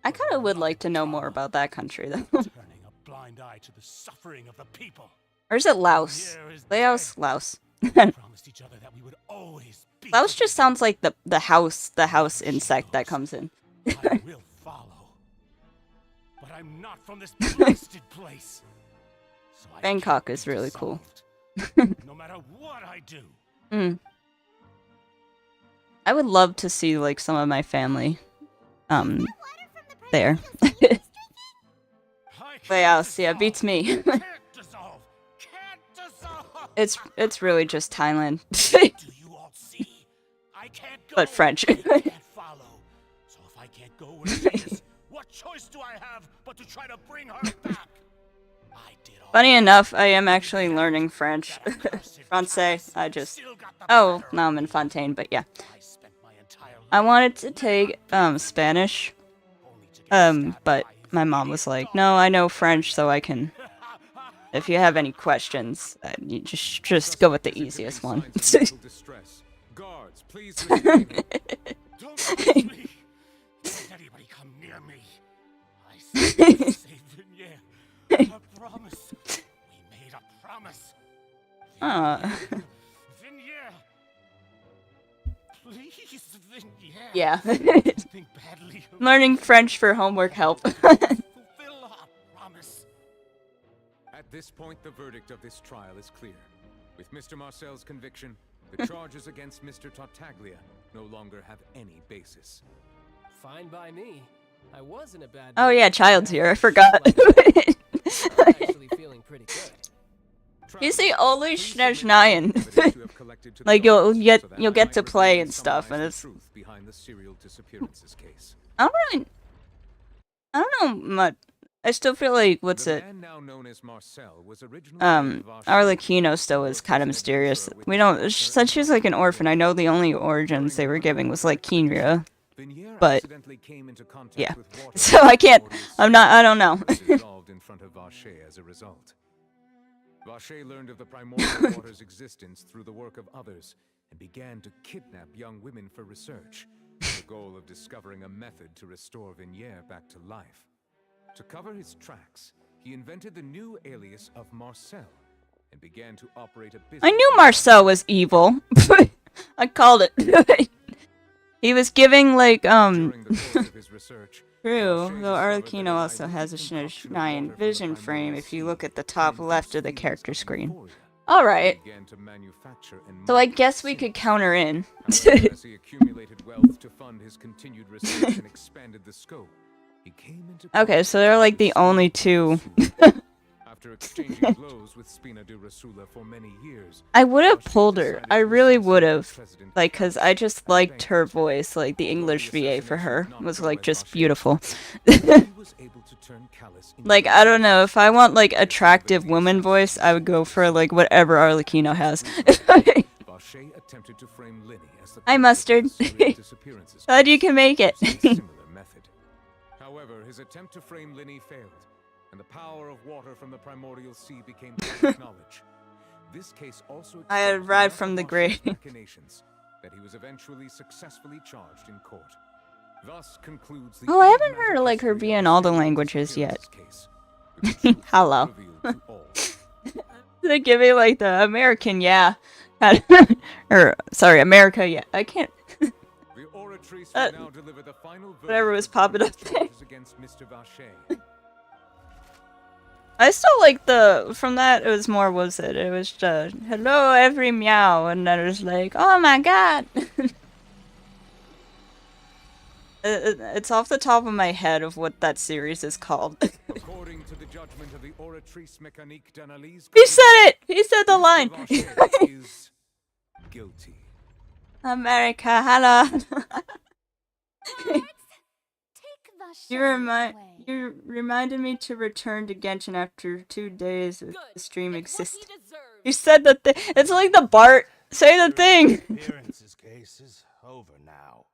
I kind of would like to know more about that country, though. Turning a blind eye to the suffering of the people. Or is it Laos? Laos? Laos. Laos just sounds like the house insect that comes in. I will follow. But I'm not from this blasted place. So Bangkok is really cool. No matter what I do. I would love to see like some of my family there. Laos, yeah, beats me. It's really just Thailand. But French. So if I can't go where she is, what choice do I have but to try to bring her back? Funny enough, I am actually learning French. Francais, I just... Oh, now I'm in Fontaine, but yeah. I wanted to take, Spanish. But my mom was like, no, I know French, so I can... If you have any questions, you just go with the easiest one. Guards, please restrain him. Don't touch me. Don't anybody come near me. I saved Vignere. A promise. We made a promise. Vignere. Please, Vignere. Yeah. Think badly of Learning French for homework help. fulfill our promise. At this point, the verdict of this trial is clear. With Mr. Marcel's conviction, the charges against Mr. Tartaglia no longer have any basis. Fine by me. I was in a bad Oh mood. yeah, Child's here, I forgot. I'm actually feeling pretty good. He's the only Snezhnayan. Like you'll get to play and stuff, and it's... I don't know much. I still feel like, what's it? Arlecchino still is kind of mysterious. We don't, since she's like an orphan, I know the only origins they were giving was like Kynria. But, yeah. So I can't, I don't know. Vache learned of the primordial water's existence through the work of others and began to kidnap young women for research, with the goal of discovering a method to restore Vignere back to life. To cover his tracks, he invented the new alias of Marcel and began to operate a business. I knew Marcel was evil. I called it. He was giving like During the course of his research, True, though Arlecchino also has a Snezhnayan vision frame if you look at the top left of the character screen. Alright. So I guess we could counter in. However, as he accumulated wealth to fund his continued research and expanded the scope, he came into Okay, so they're like the only two. After exchanging blows with Spina de Rasula for many years, I would have pulled her. I really would have. Like, cause I just liked her voice. Like, the English VA for her was like just beautiful. Like, I don't know, if I want like attractive woman voice, I would go for like whatever Arlecchino has. Hi, Mustard. Glad you can make it. However, his attempt to frame Linny failed, and the power of water from the primordial sea became public knowledge. This case also I had arrived from the grave. machinations that he was eventually successfully charged in court. Thus concludes the Oh, I haven't heard like her be in all the languages yet. Hello. They give me like the American, yeah. Or sorry, America, yeah. I can't. Whatever was popping up there. I still like the from that. It was more. Was it? It was just hello every meow, and then it was like, oh my god. It's off the top of my head of what that series is called. According to the judgment of the Oratrice Mécanique d'Analyse, He said it! He said the line! is guilty. America, hello! You reminded me to return to Genshin after 2 days of the stream exists. You said the thing. It's like the Bart. Say the thing! Case is over now.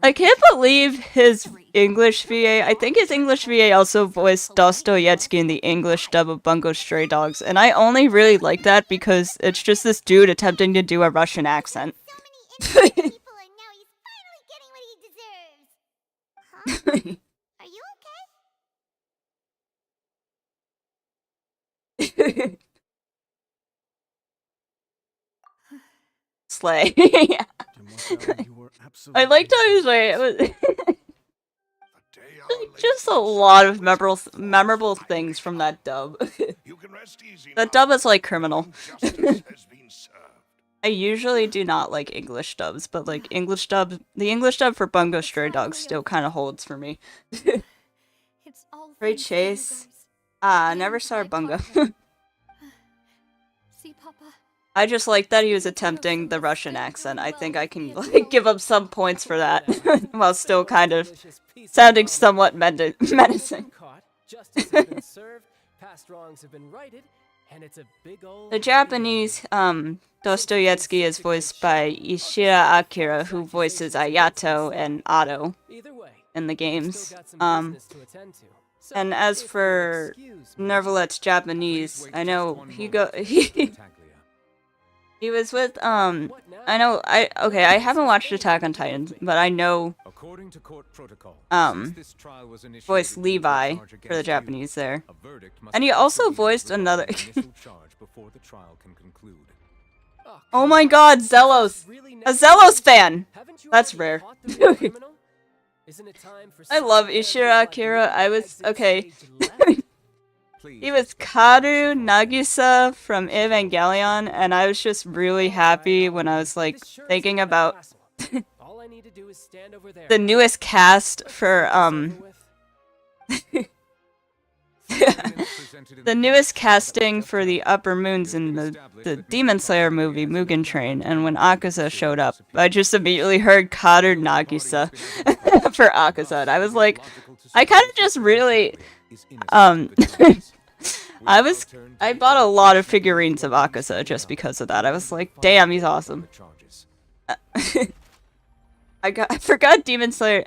I can't believe his English VA. I think his English VA also voiced Dostoevsky in the English dub of Bungo Stray Dogs, and I only really like that because it's just this dude attempting to do a Russian accent. Are you okay? Slay. I liked how he was like, it was just a lot of memorable things from that dub. That dub is like criminal. I usually do not like English dubs, but like the English dub for Bungo Stray Dogs still kind of holds for me. Ray Chase. Ah, never saw Bungo. I just like that he was attempting the Russian accent. I think I can like give him some points for that, while still kind of sounding somewhat menacing. The Japanese Dostoevsky is voiced by Ishira Akira, who voices Ayato and Otto in the games. And as for Nervalet's Japanese, I know he was with, I haven't watched Attack on Titan, but I know, voiced Levi for the Japanese there. And he also voiced another... Oh my god, Zelos! A Zelos fan! That's rare. I love Ishira Akira. He was Karu Nagisa from Evangelion, and I was just really happy when I was like thinking about the newest cast for the newest casting for the Upper Moons in the Demon Slayer movie Mugen Train, and when Akaza showed up, I just immediately heard Karu Nagisa for Akaza, and I was like, I kind of just really I bought a lot of figurines of Akaza just because of that. I was like, damn, he's awesome. I forgot Demon Slayer.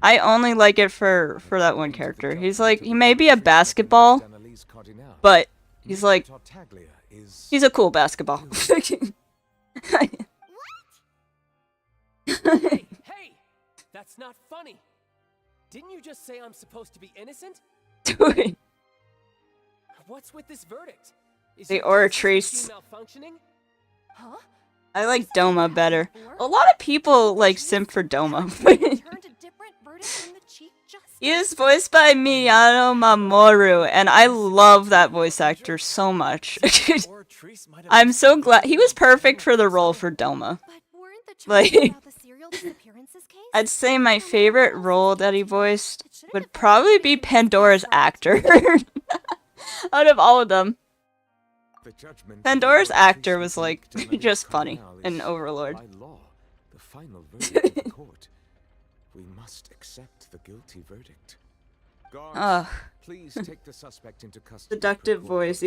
I only like it for that one character. He's like, he may be a basketball, but he's like, he's a cool basketball. Hey, that's not funny. Didn't you just say I'm supposed to be innocent? What's with this verdict? Is the Oratrice. Huh? I like Doma better. A lot of people like simp for Doma. He is voiced by Miyano Mamoru, and I love that voice actor so much. I'm so glad he was perfect for the role for Doma. Like, I'd say my favorite role that he voiced would probably be Pandora's actor. Out of all of them, Pandora's actor was like just funny in Overlord. The final verdict of the court. We must accept the guilty verdict. Guards, please take the suspect into custody. Seductive voice.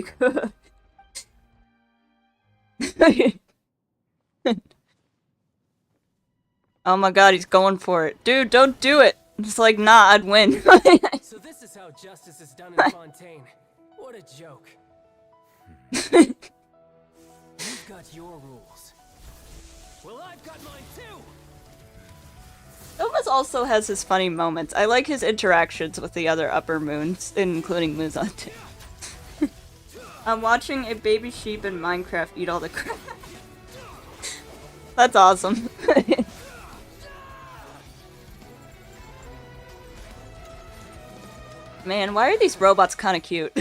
Oh my god, he's going for it. Dude, don't do it. It's like, nah, I'd win. So this is how justice is done in Fontaine. What a joke. You've got your rules. Well, I've got mine too! Thomas also has his funny moments. I like his interactions with the other upper moons, including Muzan too. I'm watching a baby sheep in Minecraft eat all the crap. That's awesome. Man, why are these robots kind of cute?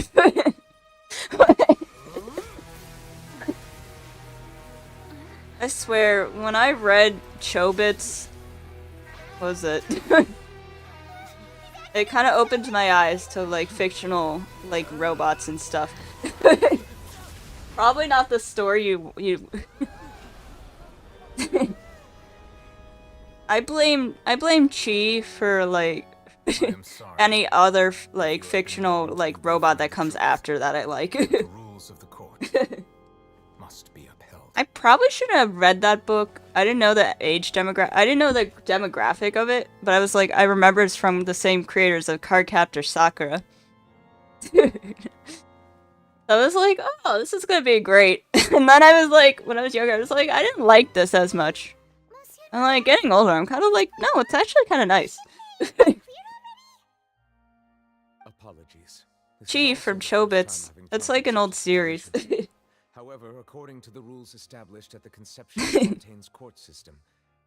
I swear, when I read Chobits, what was it? It kind of opened my eyes to like fictional like robots and stuff. Probably not the story you. I blame Chi for like any other like fictional like robot that comes after that I like. The rules of the court must be upheld. I probably shouldn't have read that book. I didn't know the age demographic. I didn't know the demographic of it, but I was like, I remember it's from the same creators of Cardcaptor Sakura. So I was like, oh, this is gonna be great. And then I was like, when I was younger, I was like, I didn't like this as much. And like getting older, I'm kind of like, no, it's actually kind of nice. Apologies. Chi from Chobits. That's like an old series. However, according to the rules established at the conception of Fontaine's court system,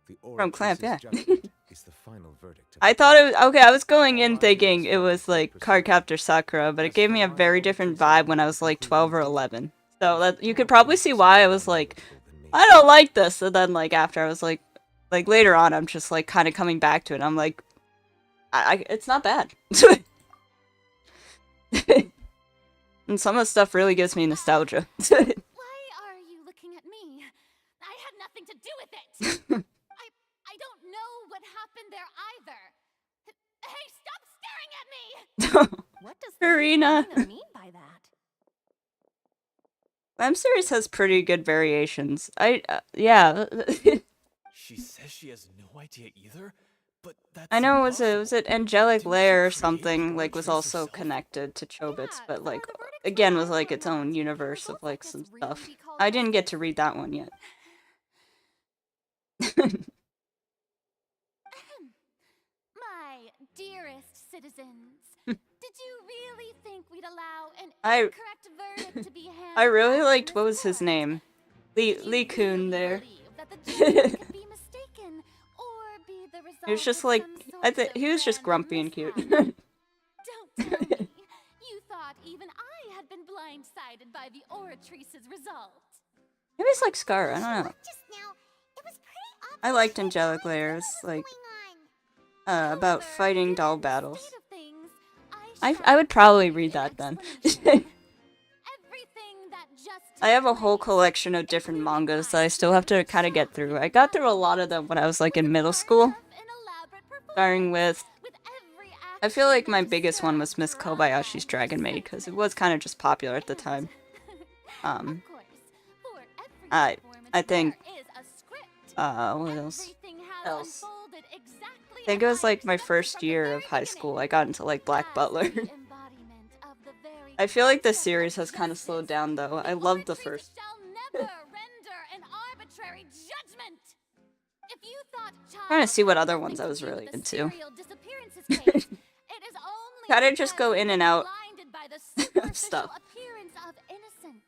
the From Clamp, yeah. judgment is the final verdict. I thought it was okay. I was going in thinking it was like Cardcaptor Sakura, but it gave me a very different vibe when I was like 12 or 11. So that you could probably see why I was like, I don't like this. And then like after I was like later on, I'm just like kind of coming back to it. I'm like, it's not bad. And some of the stuff really gives me nostalgia. Why are you looking at me? I had nothing to do with it. I don't know what happened there either. Hey, stop staring at me! What does Karina mean by that? M series has pretty good variations. Yeah. She says she has no idea either, but that's I know was impossible. it Angelic Didn't Lair or she create something the like was origins also herself? connected to Chobits, Yeah, but so like the verdict's again was final like its or own not? universe Can of like both some of us stuff. really be called I didn't get justice? to read that one yet. My dearest citizens, did you really think we'd allow an I- incorrect verdict to be handed I really down liked in what this was his court? name? Did you Lee Kun really there. believe that the judgment could be mistaken, or be the result He was just of like some I sort think of he was just random grumpy and cute. mishap? Don't tell me. You thought even I had been blindsided by the oratrice's result. Maybe it's like Scar, I don't know. Just now, it was pretty obvious I liked that Angelic something Layers, was like going on. about However, fighting given doll the battles. state of things, I would probably shall read give that then. explanation. Everything that just I have a took whole place, collection of different including mangas my that I still have to secret kind of get shock through. and I got through a fascination, lot of them when I was like was in a middle part school, of an elaborate starting performance, with every I feel like my action biggest one was Miss disturbed Kobayashi's drama Dragon and Maid because it was kind of just popular at the time. of course, for every I performance think there is a script. what else? Everything has Else? unfolded exactly I think as it was I like my expected first from the year very of high beginning. school. I got into like Black As Butler. the embodiment of the very I feel like the concept series of has kind of slowed justice, down though. I the loved the oratrice first. shall never render an arbitrary judgment. If you thought Trying to Child see what had other nothing ones I to was do really with the into. serial disappearances case, it is only Gotta just because go he in was and out blinded by the superficial stuff. appearance of innocence.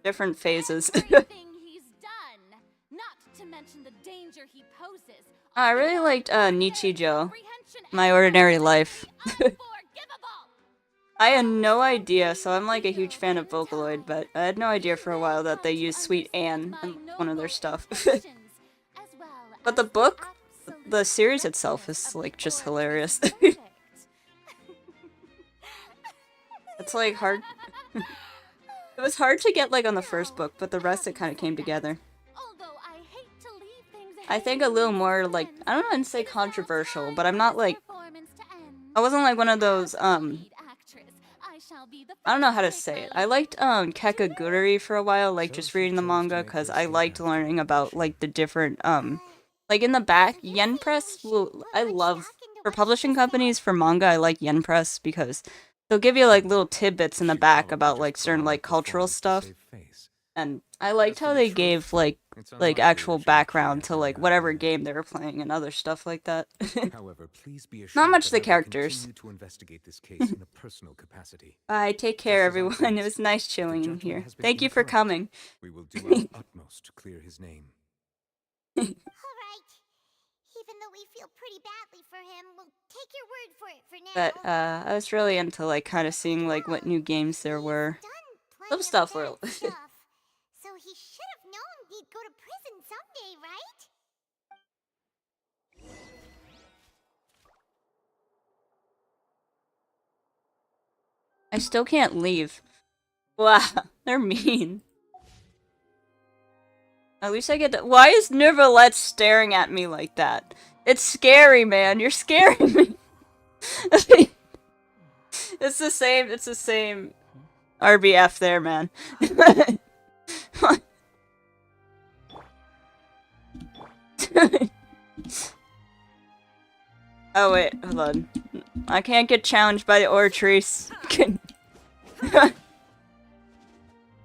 Different phases. Everything he's done, not to mention the danger he poses, I really liked Nichijou, My Ordinary Life. I had no idea, so I'm like a huge fan of Vocaloid, but I had no idea for a while that they used Sweet Anne in one of their stuff. But the book, the series itself is like just hilarious. It's like hard. It was hard to get like on the first book, but the rest it kind of came together. I think a little more like, I don't know how to say controversial, but I'm not like, I wasn't like one of those I don't know how to say it. I liked Kakagurui for a while, like just reading the manga, because I liked learning about like the different like in the back, Yen Press I love for publishing companies for manga, I like Yen Press because they'll give you like little tidbits in the back about like certain like cultural stuff. And I liked how they gave like actual background to like whatever game they were playing and other stuff like that. However, please be assured Not much that the I will characters. continue to investigate this case in a personal capacity. Bye, take care, Just as I everyone. It promised, was nice the chilling in gentleman here. has been Thank you for incorrect. coming. We will do our utmost to clear his name. Alright. Even though we feel pretty badly for him, we'll take your word for it for now. But I was really into like kind of seeing like what new games there were. Some stuff were. So he should have known he'd go to prison someday, right? I still can't leave. Wow, they're mean. At least I get to— Why is Nervalette staring at me like that? It's scary, man. You're scaring me. It's the same RBF there, man. Oh wait, hold on. I can't get challenged by the Ortrice.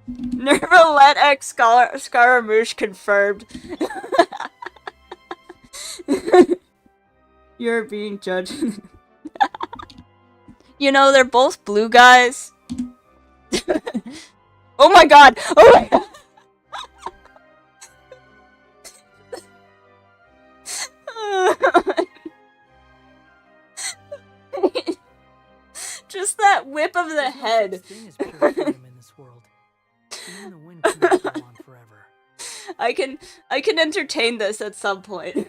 Nervalette X Scaramouche confirmed. You're being judged. You know, they're both blue guys. Oh my god! Oh my god! Just that whip of the head. I can entertain this at some point.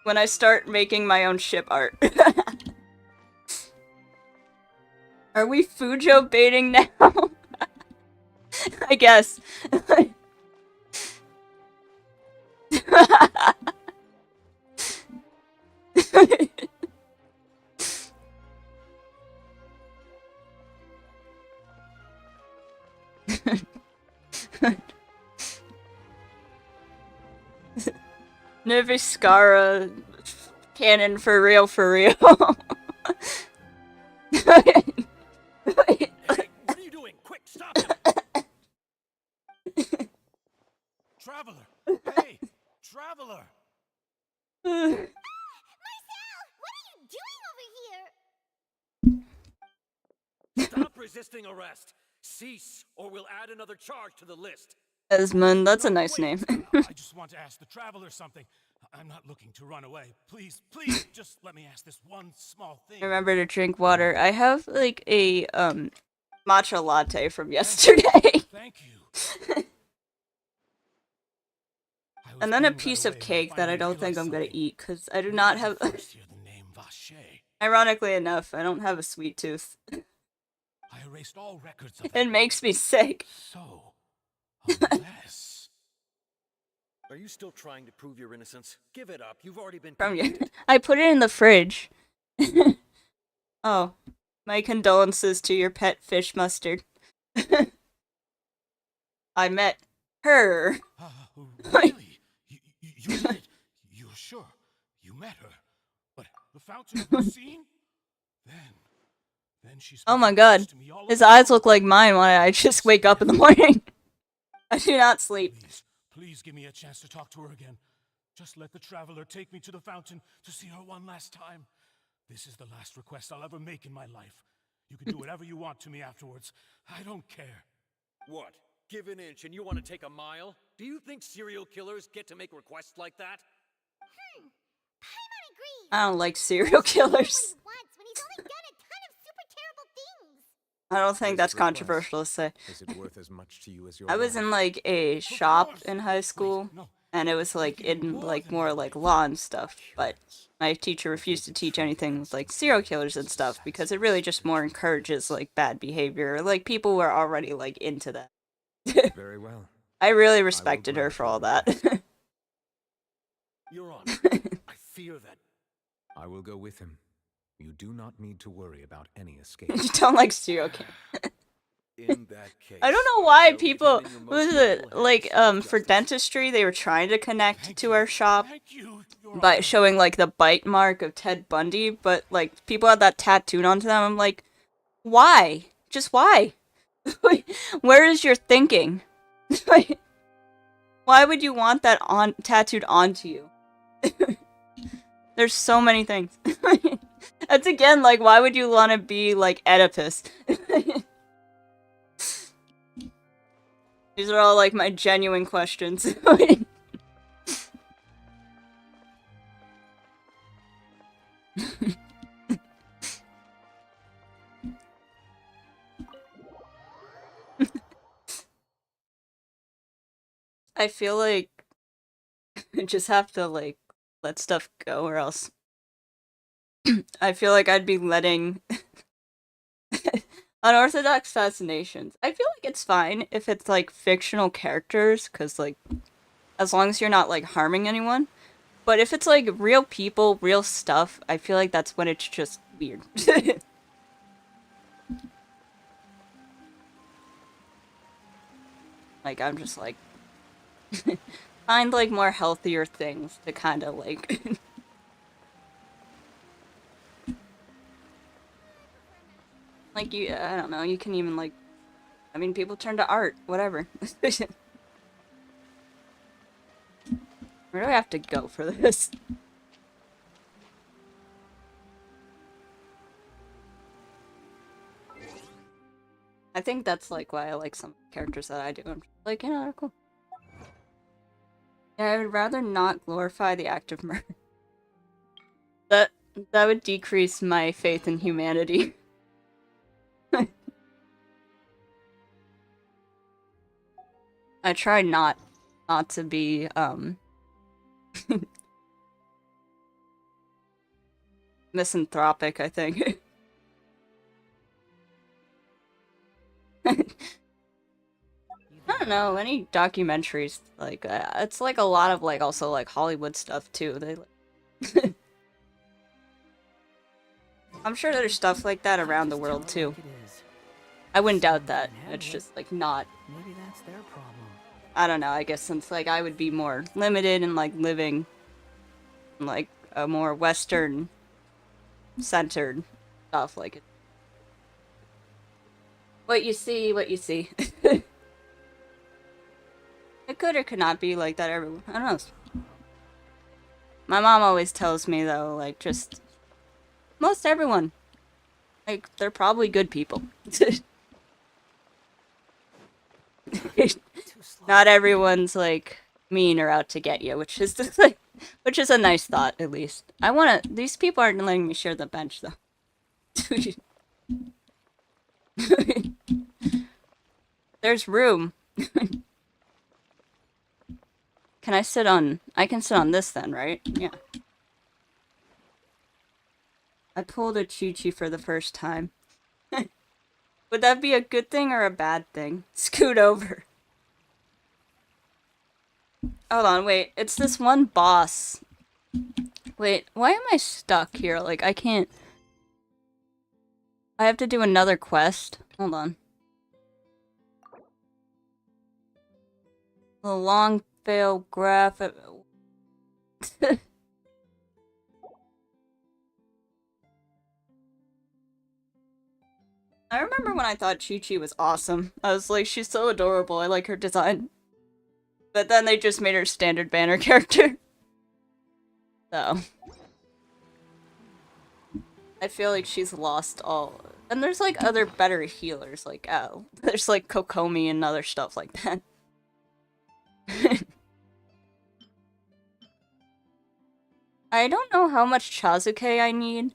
When I start making my own ship art. Are we Fujo baiting now? I guess. Nerviscara canon for real, for real. Hey, what are you doing? Quick, stop him! Traveler! Hey, Traveler! Marcel! What are you doing over here? Stop resisting arrest! Cease, or we'll add another charge to the list. Esmond, that's a nice name. I just want to ask the Traveler something. I'm not looking to run away. Please, please, just let me ask this one small thing. Remember to drink water. I have like a matcha latte from yesterday. Thank you. And then a piece of cake that I don't think I'm gonna eat because I do not have. Ironically enough, I don't have a sweet tooth. I erased all records of It makes me sick. So, are you still trying to prove your innocence? Give it up. You've already been From you. convicted. I put it in the fridge. Oh, my condolences to your pet fish mustard. I met her. Really? You did? You're sure? You met her? But the fountain of the scene? Then she's— Oh my god. His eyes look like mine when I just wake up in the morning. I do not sleep. Please give me a chance to talk to her again. Just let the Traveler take me to the fountain to see her one last time. This is the last request I'll ever make in my life. You can do whatever you want to me afterwards. I don't care. What? Give an inch and you want to take a mile? Do you think serial killers get to make requests like that? Paimon agrees. I don't like serial killers. When he's only done a ton of super terrible things. I don't think that's controversial to say. Is it worth as much to you as your I was life? in like a shop in high school, and it was like in like more like law and stuff, but my teacher refused to teach anything with like serial killers and stuff because it really just more encourages like bad behavior, like people who are already like into that. Very well. I really respected her for all that. Your Honor, I fear that. I will go with him. You do not need to worry about any escape. You don't like serial killers. In that case, I don't know why people, what was it, like, for dentistry, they were trying to connect to our shop by showing, like, the bite mark of Ted Bundy, but, like, people had that tattooed onto them. I'm like, why? Just why? Where is your thinking? Why would you want that tattooed onto you? There's so many things. That's again like, why would you want to be like Oedipus? These are all like my genuine questions. I feel like I just have to like let stuff go or else I feel like I'd be letting unorthodox fascinations. I feel like it's fine if it's like fictional characters, cause like as long as you're not like harming anyone. But if it's like real people, real stuff, I feel like that's when it's just weird. Like I'm just like find like more healthier things to kind of like like you I don't know, you can even like I mean people turn to art, whatever. Where do I have to go for this? I think that's like why I like some characters that I do. I'm just like, yeah, they're cool. Yeah, I would rather not glorify the act of murder. That would decrease my faith in humanity. I try not to be misanthropic, I think. I don't know, any documentaries like it's like a lot of like also like Hollywood stuff too. They like I'm sure there's stuff like that around the world too. I wouldn't doubt that. It's just like not. Maybe that's their problem. I don't know, I guess since like I would be more limited and like living in like a more Western centered stuff like it. What you see, what you see. It could or could not be like that everyone. I don't know. My mom always tells me though, like just most everyone. Like they're probably good people. Not everyone's like mean or out to get you, which is just, like, which is a nice thought at least. I wanna. These people aren't letting me share the bench though. There's room. Can I sit on? I can sit on this then, right? Yeah. I pulled a Chi-Chi for the first time. Would that be a good thing or a bad thing? Scoot over. Hold on, wait. It's this one boss. Wait, why am I stuck here? Like, I can't... I have to do another quest. Hold on. The long fail graph... I remember when I thought Chi-Chi was awesome. I was like, she's so adorable, I like her design. But then they just made her standard banner character. So. I feel like she's lost all... And there's like other better healers, like, oh. There's like Kokomi and other stuff like that. I don't know how much Chazuke I need.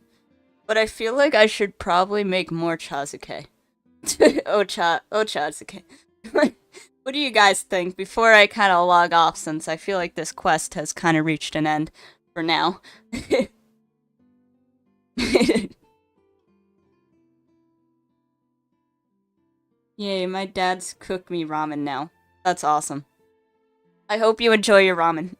But I feel like I should probably make more Chazuke. Chazuke. What do you guys think before I kind of log off, since I feel like this quest has kind of reached an end for now? Yay, my dad's cooked me ramen now. That's awesome. I hope you enjoy your ramen.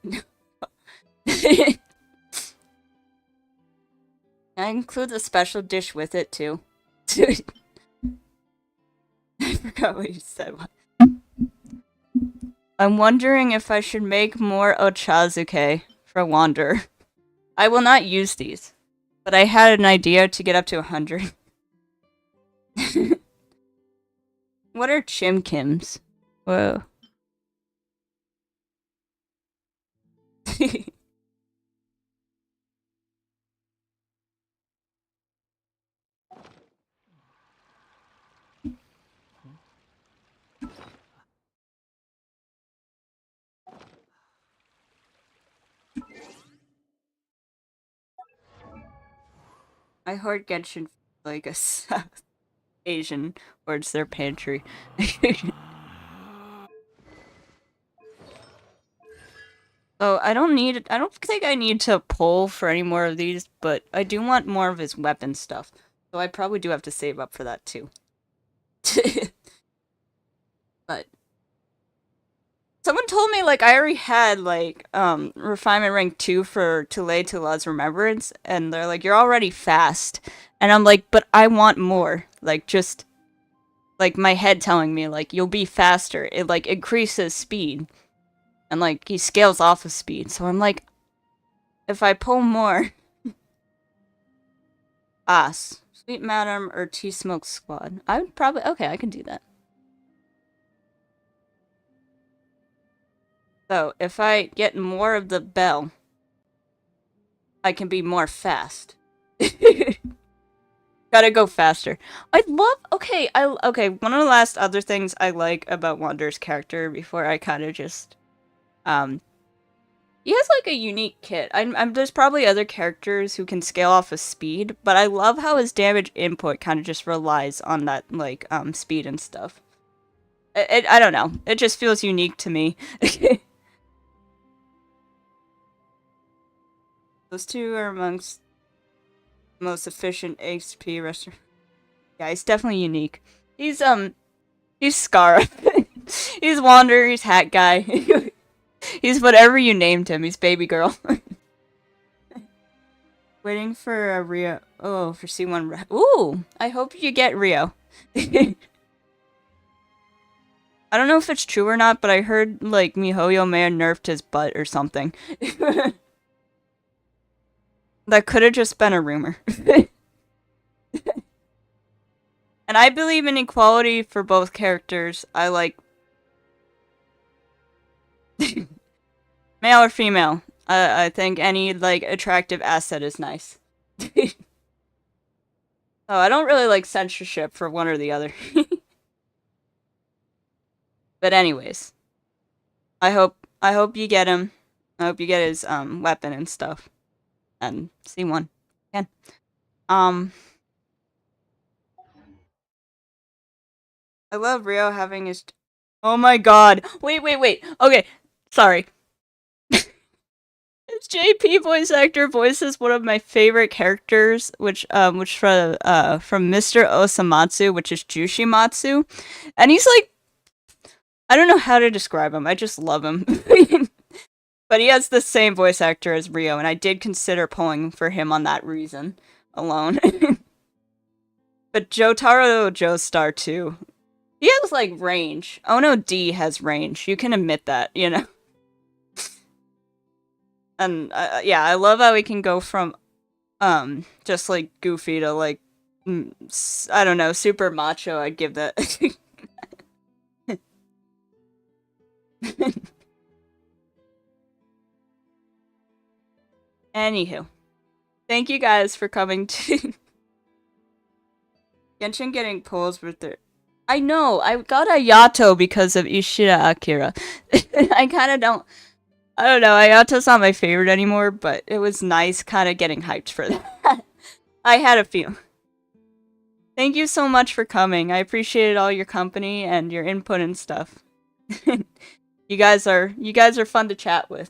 I include a special dish with it, too. I forgot what you said. I'm wondering if I should make more Ochazuke for Wander. I will not use these, but I had an idea to get up to 100. What are chimkims? Whoa. I heard Genshin like a South Asian, or it's their pantry. So I don't think I need to pull for any more of these, but I do want more of his weapon stuff. So I probably do have to save up for that too. But someone told me like I already had like refinement rank 2 for Tula's Remembrance, and they're like, you're already fast. And I'm like, but I want more. Like just like my head telling me like you'll be faster. It like increases speed. And like he scales off of speed. So I'm like, if I pull more. Sweet Madam or Tea Smoke Squad. I would probably okay, I can do that. So if I get more of the bell, I can be more fast. Gotta go faster. I love okay, one of the last other things I like about Wander's character before I kinda just he has like a unique kit. I'm there's probably other characters who can scale off of speed, but I love how his damage input kind of just relies on that like speed and stuff. I don't know. It just feels unique to me. Those two are amongst the most efficient HP restaurant. Yeah, he's definitely unique. He's Scar. He's Wander, he's Hat Guy. He's whatever you named him. He's Baby Girl. Waiting for a Rio. Oh, for C1. Ooh, I hope you get Rio. I don't know if it's true or not, but I heard, like, MiHoYo may have nerfed his butt or something. That could have just been a rumor. And I believe in equality for both characters. I like... male or female. I think any, like, attractive asset is nice. Oh, I don't really like censorship for one or the other. But anyways. I hope you get him. I hope you get his, weapon and stuff. And C1. Again. I love Rio having his... Oh my god. Wait. Okay. Sorry. His JP voice actor voices one of my favorite characters, which from Mr. Osamatsu, which is Jushimatsu. And he's like... I don't know how to describe him. I just love him. But he has the same voice actor as Rio, and I did consider pulling for him on that reason alone. But Jotaro Joestar too. He has, like, range. Ono D has range. You can admit that, you know? And, yeah, I love how he can go from, just, like, goofy to, like, I don't know, super macho, I'd give that. Anywho. Thank you guys for coming to... Genshin getting pulls with their... I know, I got a Yato because of Ishida Akira. I kinda don't... I don't know, Ayato's not my favorite anymore, but it was nice kinda getting hyped for that. I had a few. Thank you so much for coming. I appreciated all your company and your input and stuff. You guys are fun to chat with.